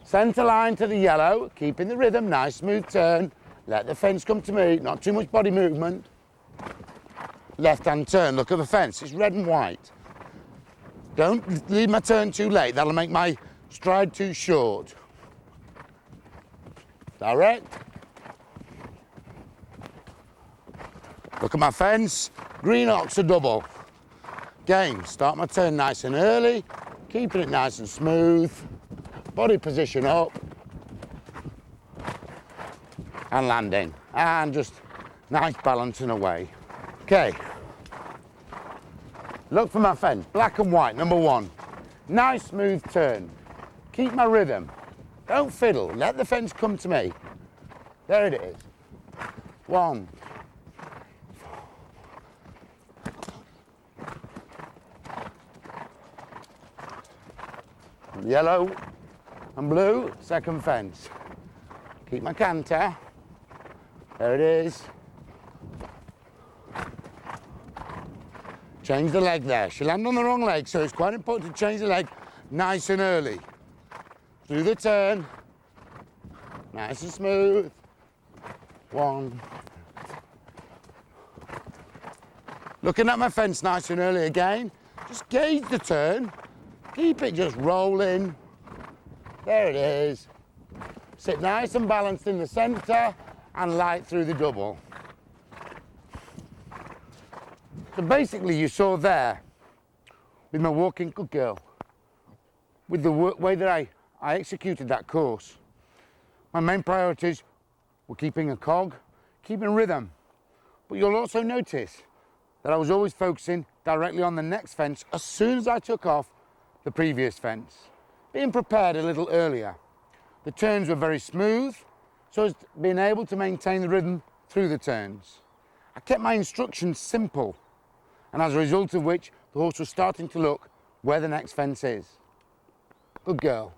centre line to the yellow, keeping the rhythm, nice smooth turn. Let the fence come to me, not too much body movement. Left hand turn, look at the fence, it's red and white. Don't leave my turn too late, that'll make my stride too short. direct. Look at my fence, green ox a double. Again, start my turn nice and early, keeping it nice and smooth, body position up, and landing, and just nice balancing away. Okay, look for my fence, black and white, number one. Nice smooth turn, keep my rhythm, don't fiddle, let the fence come to me. There it is, 1. Yellow and blue, second fence. Keep my canter. There it is. Change the leg there. She landed on the wrong leg, so it's quite important to change the leg nice and early. Through the turn. Nice and smooth. 1. Looking at my fence nice and early again. Just gauge the turn. Keep it just rolling. There it is. Sit nice and balanced in the centre and light through the double. So basically you saw there with my walking, good girl, with the way that I executed that course, my main priorities were keeping a cog, keeping rhythm. But you'll also notice that I was always focusing directly on the next fence as soon as I took off the previous fence, being prepared a little earlier. The turns were very smooth, so as being able to maintain the rhythm through the turns. I kept my instructions simple, and as a result of which, the horse was starting to look where the next fence is. Good girl.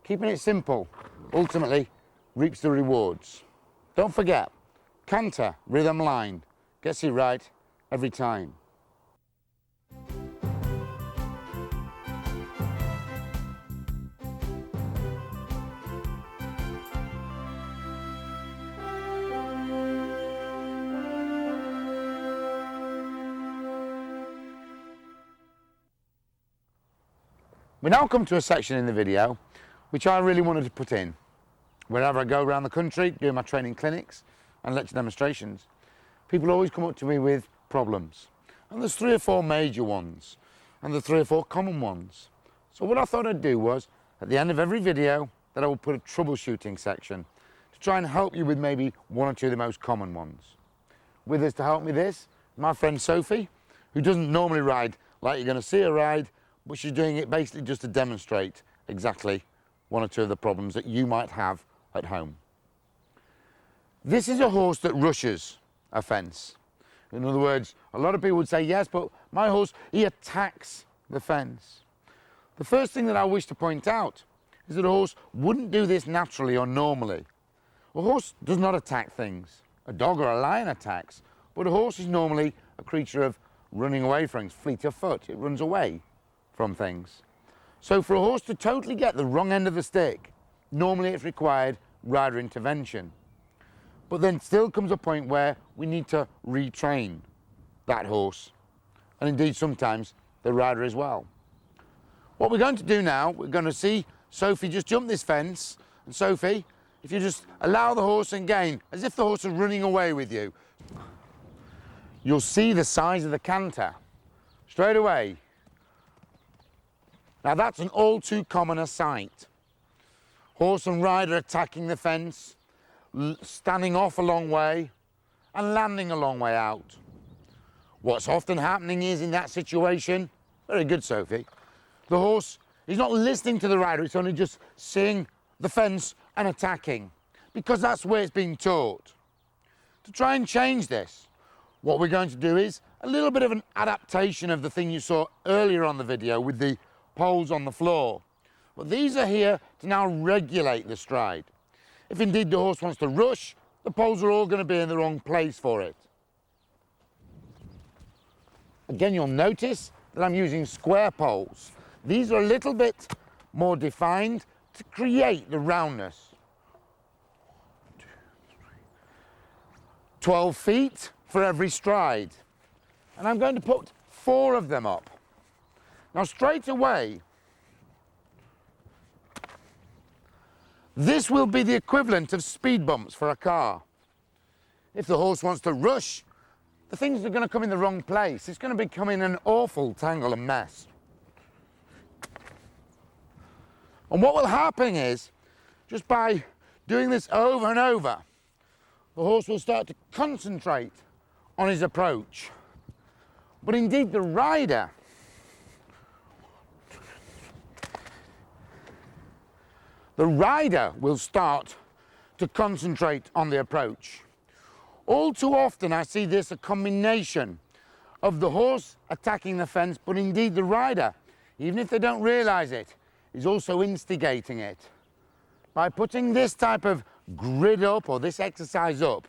Keeping it simple, ultimately, reaps the rewards. Don't forget, canter, rhythm, line, gets it right every time. We now come to a section in the video which I really wanted to put in. Wherever I go around the country doing my training clinics and lecture demonstrations, people always come up to me with problems. And there's 3 or 4 major ones and the 3 or 4 common ones. So what I thought I'd do was, at the end of every video, that I will put a troubleshooting section to try and help you with maybe 1 or 2 of the most common ones. With us to help me this, my friend Sophie, who doesn't normally ride like you're going to see her ride, but she's doing it basically just to demonstrate exactly 1 or 2 of the problems that you might have at home. This is a horse that rushes a fence. In other words, a lot of people would say, yes, but my horse, he attacks the fence. The first thing that I wish to point out is that a horse wouldn't do this naturally or normally. A horse does not attack things. A dog or a lion attacks, but a horse is normally a creature of running away from things, fleet of foot. It runs away from things. So for a horse to totally get the wrong end of the stick, normally it's required rider intervention. But then still comes a point where we need to retrain that horse, and indeed sometimes the rider as well. What we're going to do now, we're going to see Sophie just jump this fence, and Sophie, if you just allow the horse and gain, as if the horse is running away with you, you'll see the size of the canter straight away. Now that's an all too common sight. Horse and rider attacking the fence, standing off a long way and landing a long way out. What's often happening is in that situation, very good Sophie, the horse is not listening to the rider, it's only just seeing the fence and attacking, because that's where it's being taught. To try and change this, what we're going to do is a little bit of an adaptation of the thing you saw earlier on the video with the poles on the floor. But these are here to now regulate the stride. If indeed the horse wants to rush, the poles are all going to be in the wrong place for it. Again, you'll notice that I'm using square poles. These are a little bit more defined to create the roundness. 12 feet for every stride. And I'm going to put 4 of them up. Now straight away, This will be the equivalent of speed bumps for a car. If the horse wants to rush, the things are going to come in the wrong place. It's going to become in an awful tangle and mess. And what will happen is, just by doing this over and over, the horse will start to concentrate on his approach. But indeed the rider will start to concentrate on the approach. All too often I see this a combination of the horse attacking the fence, but indeed the rider, even if they don't realise it, is also instigating it. By putting this type of grid up, or this exercise up,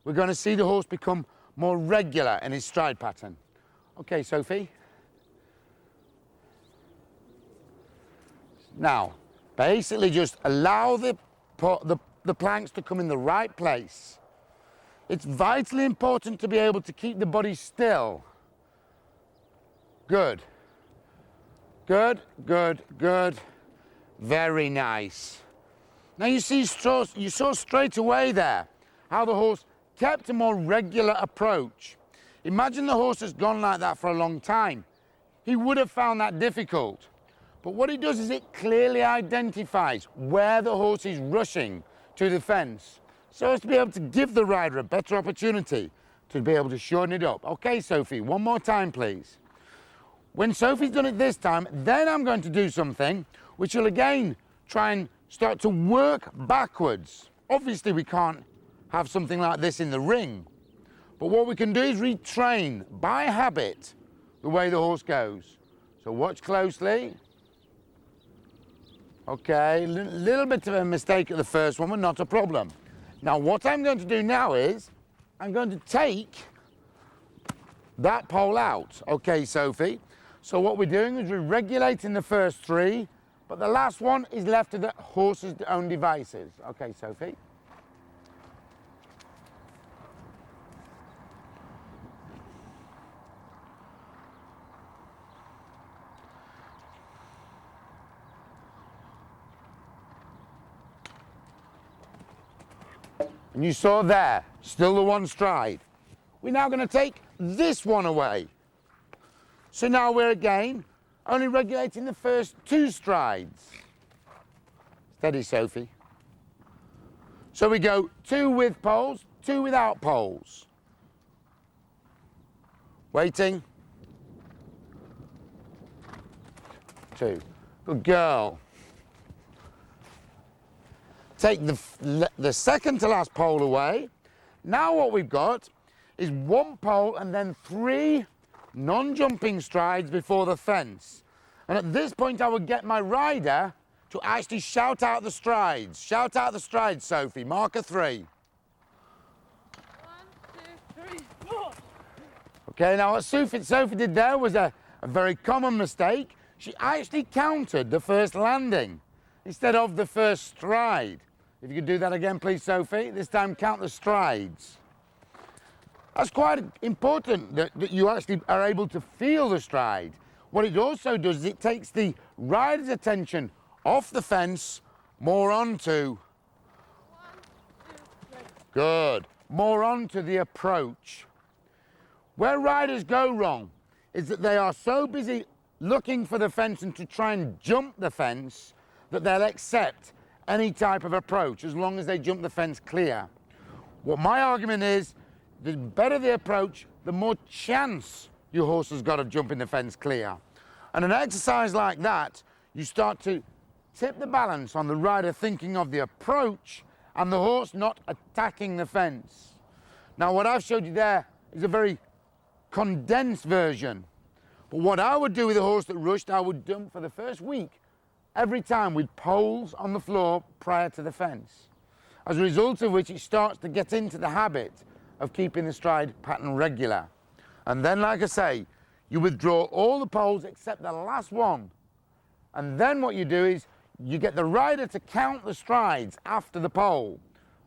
we're going to see the horse become more regular in his stride pattern. Okay, Sophie. Now, basically just allow the planks to come in the right place. It's vitally important to be able to keep the body still. Good. Good, good, good. Very nice. Now you saw straight away there how the horse kept a more regular approach. Imagine the horse has gone like that for a long time. He would have found that difficult. But what it does is it clearly identifies where the horse is rushing to the fence, so as to be able to give the rider a better opportunity to be able to shorten it up. Okay, Sophie, one more time, please. When Sophie's done it this time, then I'm going to do something which will again try and start to work backwards. Obviously, we can't have something like this in the ring, but what we can do is retrain by habit the way the horse goes. So watch closely. Okay, little bit of a mistake at the first one, but not a problem. Now what I'm going to do now is, I'm going to take that pole out. Okay, Sophie. So what we're doing is we're regulating the first three, but the last one is left to the horse's own devices. Okay, Sophie. And you saw there, still the one stride. We're now going to take this one away. So now we're again only regulating the first two strides. Steady, Sophie. So we go 2 with poles, 2 without poles. Waiting. 2. Good girl. Take the second to last pole away. Now what we've got is 1 pole and then 3 non-jumping strides before the fence. And at this point I would get my rider to actually shout out the strides. Shout out the strides, Sophie. Marker 3. 1, 2, 3, 4. Okay, now what Sophie did there was a very common mistake. She actually counted the first landing instead of the first stride. If you could do that again, please, Sophie. This time count the strides. That's quite important that you actually are able to feel the stride. What it also does is it takes the rider's attention off the fence, more onto... 1, 2, 3. Good. More onto the approach. Where riders go wrong is that they are so busy looking for the fence and to try and jump the fence that they'll accept any type of approach as long as they jump the fence clear. What my argument is, the better the approach, the more chance your horse has got of jumping the fence clear. And an exercise like that, you start to tip the balance on the rider thinking of the approach and the horse not attacking the fence. Now what I've showed you there is a very condensed version. But what I would do with a horse that rushed, I would jump for the first week every time with poles on the floor prior to the fence. As a result of which it starts to get into the habit of keeping the stride pattern regular. And then, like I say, you withdraw all the poles except the last one. And then what you do is you get the rider to count the strides after the pole.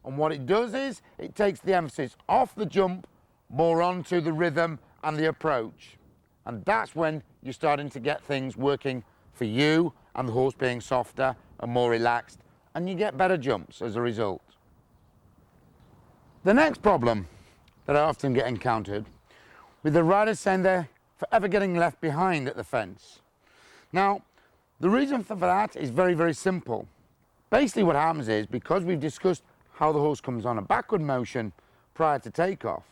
And what it does is it takes the emphasis off the jump, more onto the rhythm and the approach. And that's when you're starting to get things working for you and the horse being softer and more relaxed and you get better jumps as a result. The next problem that I often get encountered with the riders saying they're forever getting left behind at the fence. Now, the reason for that is very, very simple. Basically what happens is, because we've discussed how the horse comes on a backward motion prior to takeoff,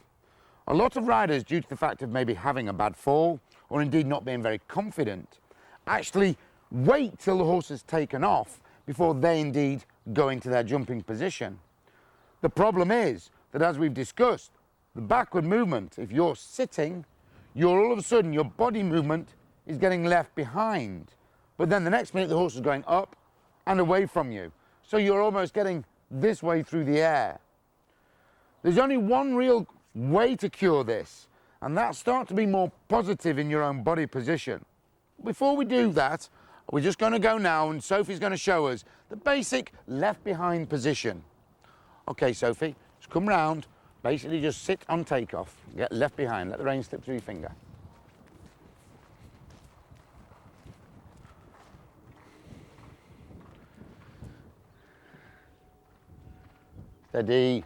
a lot of riders, due to the fact of maybe having a bad fall or indeed not being very confident, actually wait till the horse has taken off before they indeed go into their jumping position. The problem is that, as we've discussed, the backward movement, if you're sitting, you're all of a sudden, your body movement is getting left behind. But then the next minute the horse is going up and away from you. So you're almost getting this way through the air. There's only one real way to cure this, and that's start to be more positive in your own body position. Before we do that, we're just going to go now, and Sophie's going to show us the basic left behind position. Okay, Sophie, just come round, basically just sit on takeoff, get left behind, let the rein slip through your finger. Steady.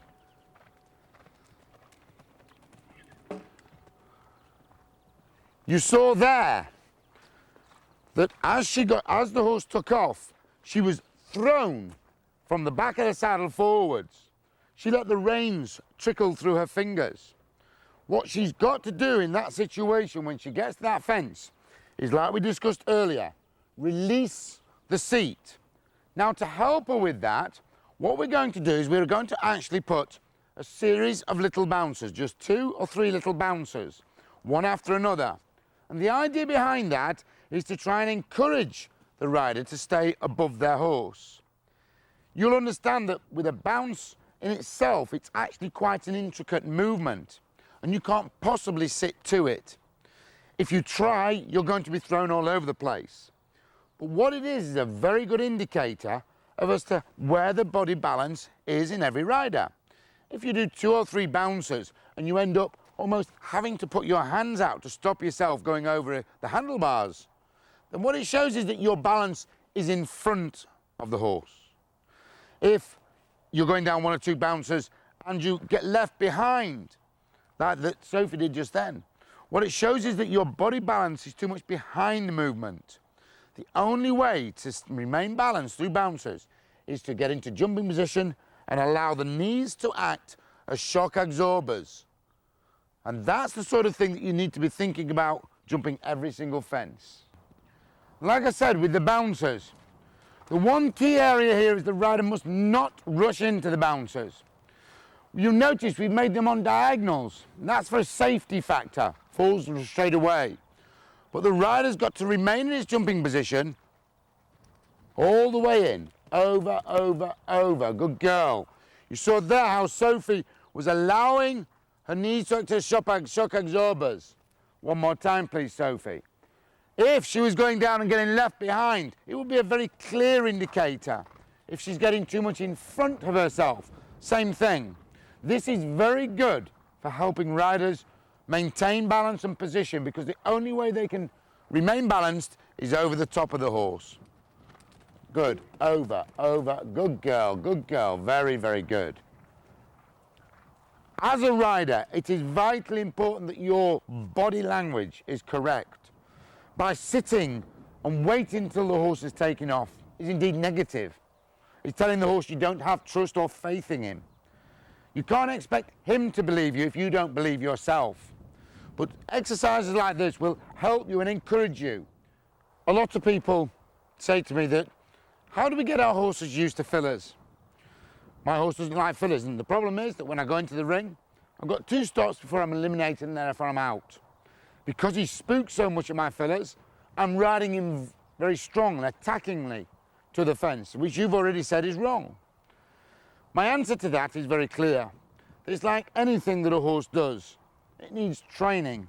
You saw there that as the horse took off, she was thrown from the back of the saddle forwards. She let the reins trickle through her fingers. What she's got to do in that situation when she gets to that fence is, like we discussed earlier, release the seat. Now, to help her with that, what we're going to do is we're going to actually put a series of little bouncers, just 2 or 3 little bouncers, one after another. And the idea behind that is to try and encourage the rider to stay above their horse. You'll understand that with a bounce in itself, it's actually quite an intricate movement, and you can't possibly sit to it. If you try, you're going to be thrown all over the place. But what it is a very good indicator of as to where the body balance is in every rider. If you do 2 or 3 bouncers and you end up almost having to put your hands out to stop yourself going over the handlebars, then what it shows is that your balance is in front of the horse. If you're going down 1 or 2 bouncers and you get left behind, like that Sophie did just then, what it shows is that your body balance is too much behind the movement. The only way to remain balanced through bouncers is to get into jumping position and allow the knees to act as shock absorbers. And that's the sort of thing that you need to be thinking about jumping every single fence. Like I said, with the bouncers, the one key area here is the rider must not rush into the bouncers. You'll notice we've made them on diagonals. And that's for a safety factor, falls straight away. But the rider's got to remain in his jumping position all the way in, over, over, over. Good girl. You saw there how Sophie was allowing her knees to act as shock absorbers. One more time, please, Sophie. If she was going down and getting left behind, it would be a very clear indicator. If she's getting too much in front of herself, same thing. This is very good for helping riders maintain balance and position, because the only way they can remain balanced is over the top of the horse. Good. Over, over. Good girl, very, very good. As a rider, it is vitally important that your body language is correct. By sitting and waiting until the horse is taken off is indeed negative. It's telling the horse you don't have trust or faith in him. You can't expect him to believe you if you don't believe yourself. But exercises like this will help you and encourage you. A lot of people say to me that, how do we get our horses used to fillers? My horse doesn't like fillers, and the problem is that when I go into the ring, I've got 2 stops before I'm eliminated and then before I'm out. Because he spooks so much at my fillers, I'm riding him very strongly, attackingly to the fence, which you've already said is wrong. My answer to that is very clear. It's like anything that a horse does. It needs training.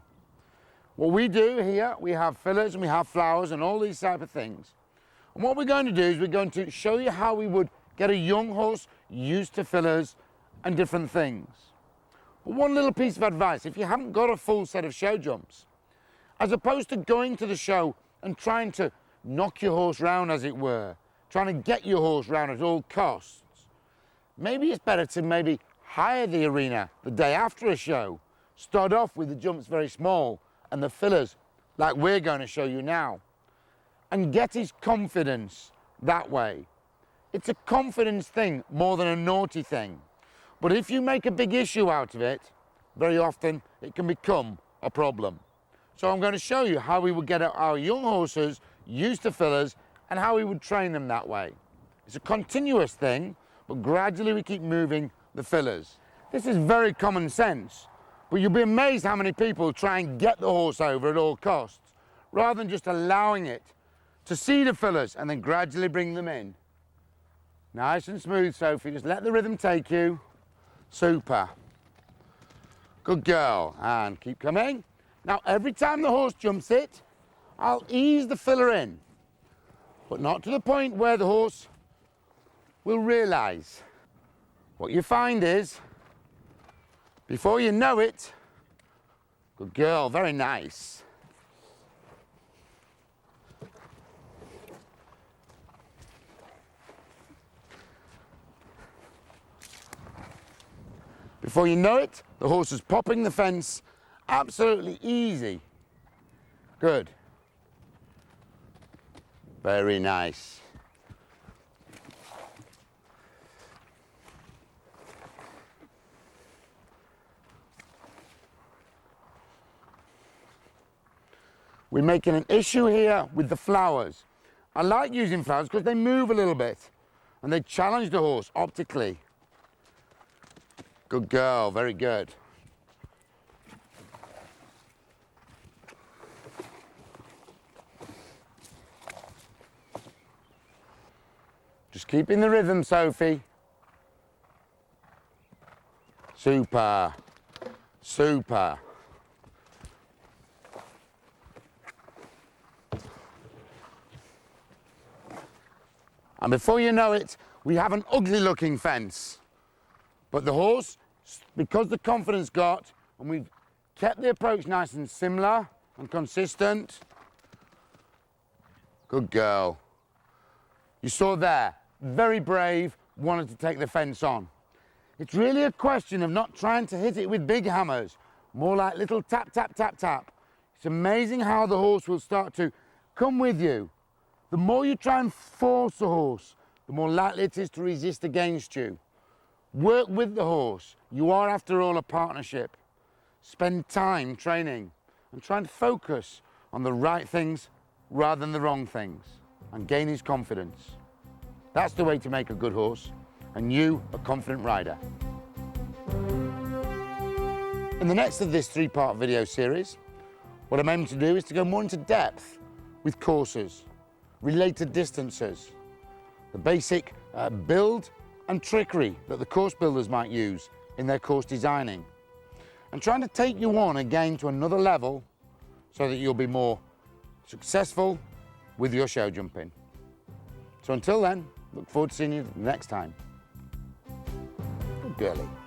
What we do here, we have fillers and we have flowers and all these type of things. And what we're going to do is we're going to show you how we would get a young horse used to fillers and different things. But one little piece of advice, if you haven't got a full set of show jumps, as opposed to going to the show and trying to knock your horse round, as it were, trying to get your horse round at all costs, maybe it's better to hire the arena the day after a show. Start off with the jumps very small and the fillers like we're going to show you now, and get his confidence that way. It's a confidence thing more than a naughty thing. But if you make a big issue out of it, very often it can become a problem. So I'm going to show you how we would get our young horses used to fillers and how we would train them that way. It's a continuous thing, but gradually we keep moving the fillers. This is very common sense, but you'll be amazed how many people try and get the horse over at all costs, rather than just allowing it to see the fillers and then gradually bring them in. Nice and smooth, Sophie, just let the rhythm take you. Super. Good girl, and keep coming. Now, every time the horse jumps it, I'll ease the filler in, but not to the point where the horse will realise. What you find is, before you know it, good girl, very nice. Before you know it, the horse is popping the fence, absolutely easy. Good. Very nice. We're making an issue here with the flowers. I like using flowers because they move a little bit and they challenge the horse optically. Good girl, very good. Just keeping the rhythm, Sophie. Super, super. And before you know it, we have an ugly looking fence. But the horse, because the confidence got, and we've kept the approach nice and similar and consistent. Good girl. You saw there, very brave, wanted to take the fence on. It's really a question of not trying to hit it with big hammers, more like little tap, tap, tap, tap. It's amazing how the horse will start to come with you. The more you try and force the horse, the more likely it is to resist against you. Work with the horse. You are, after all, a partnership. Spend time training and try and focus on the right things rather than the wrong things, and gain his confidence. That's the way to make a good horse, and you a confident rider. In the next of this three-part video series, what I'm aiming to do is to go more into depth with courses, related distances, the basic build and trickery that the course builders might use in their course designing, and trying to take you on again to another level so that you'll be more successful with your show jumping. So until then, look forward to seeing you next time. Good girlie.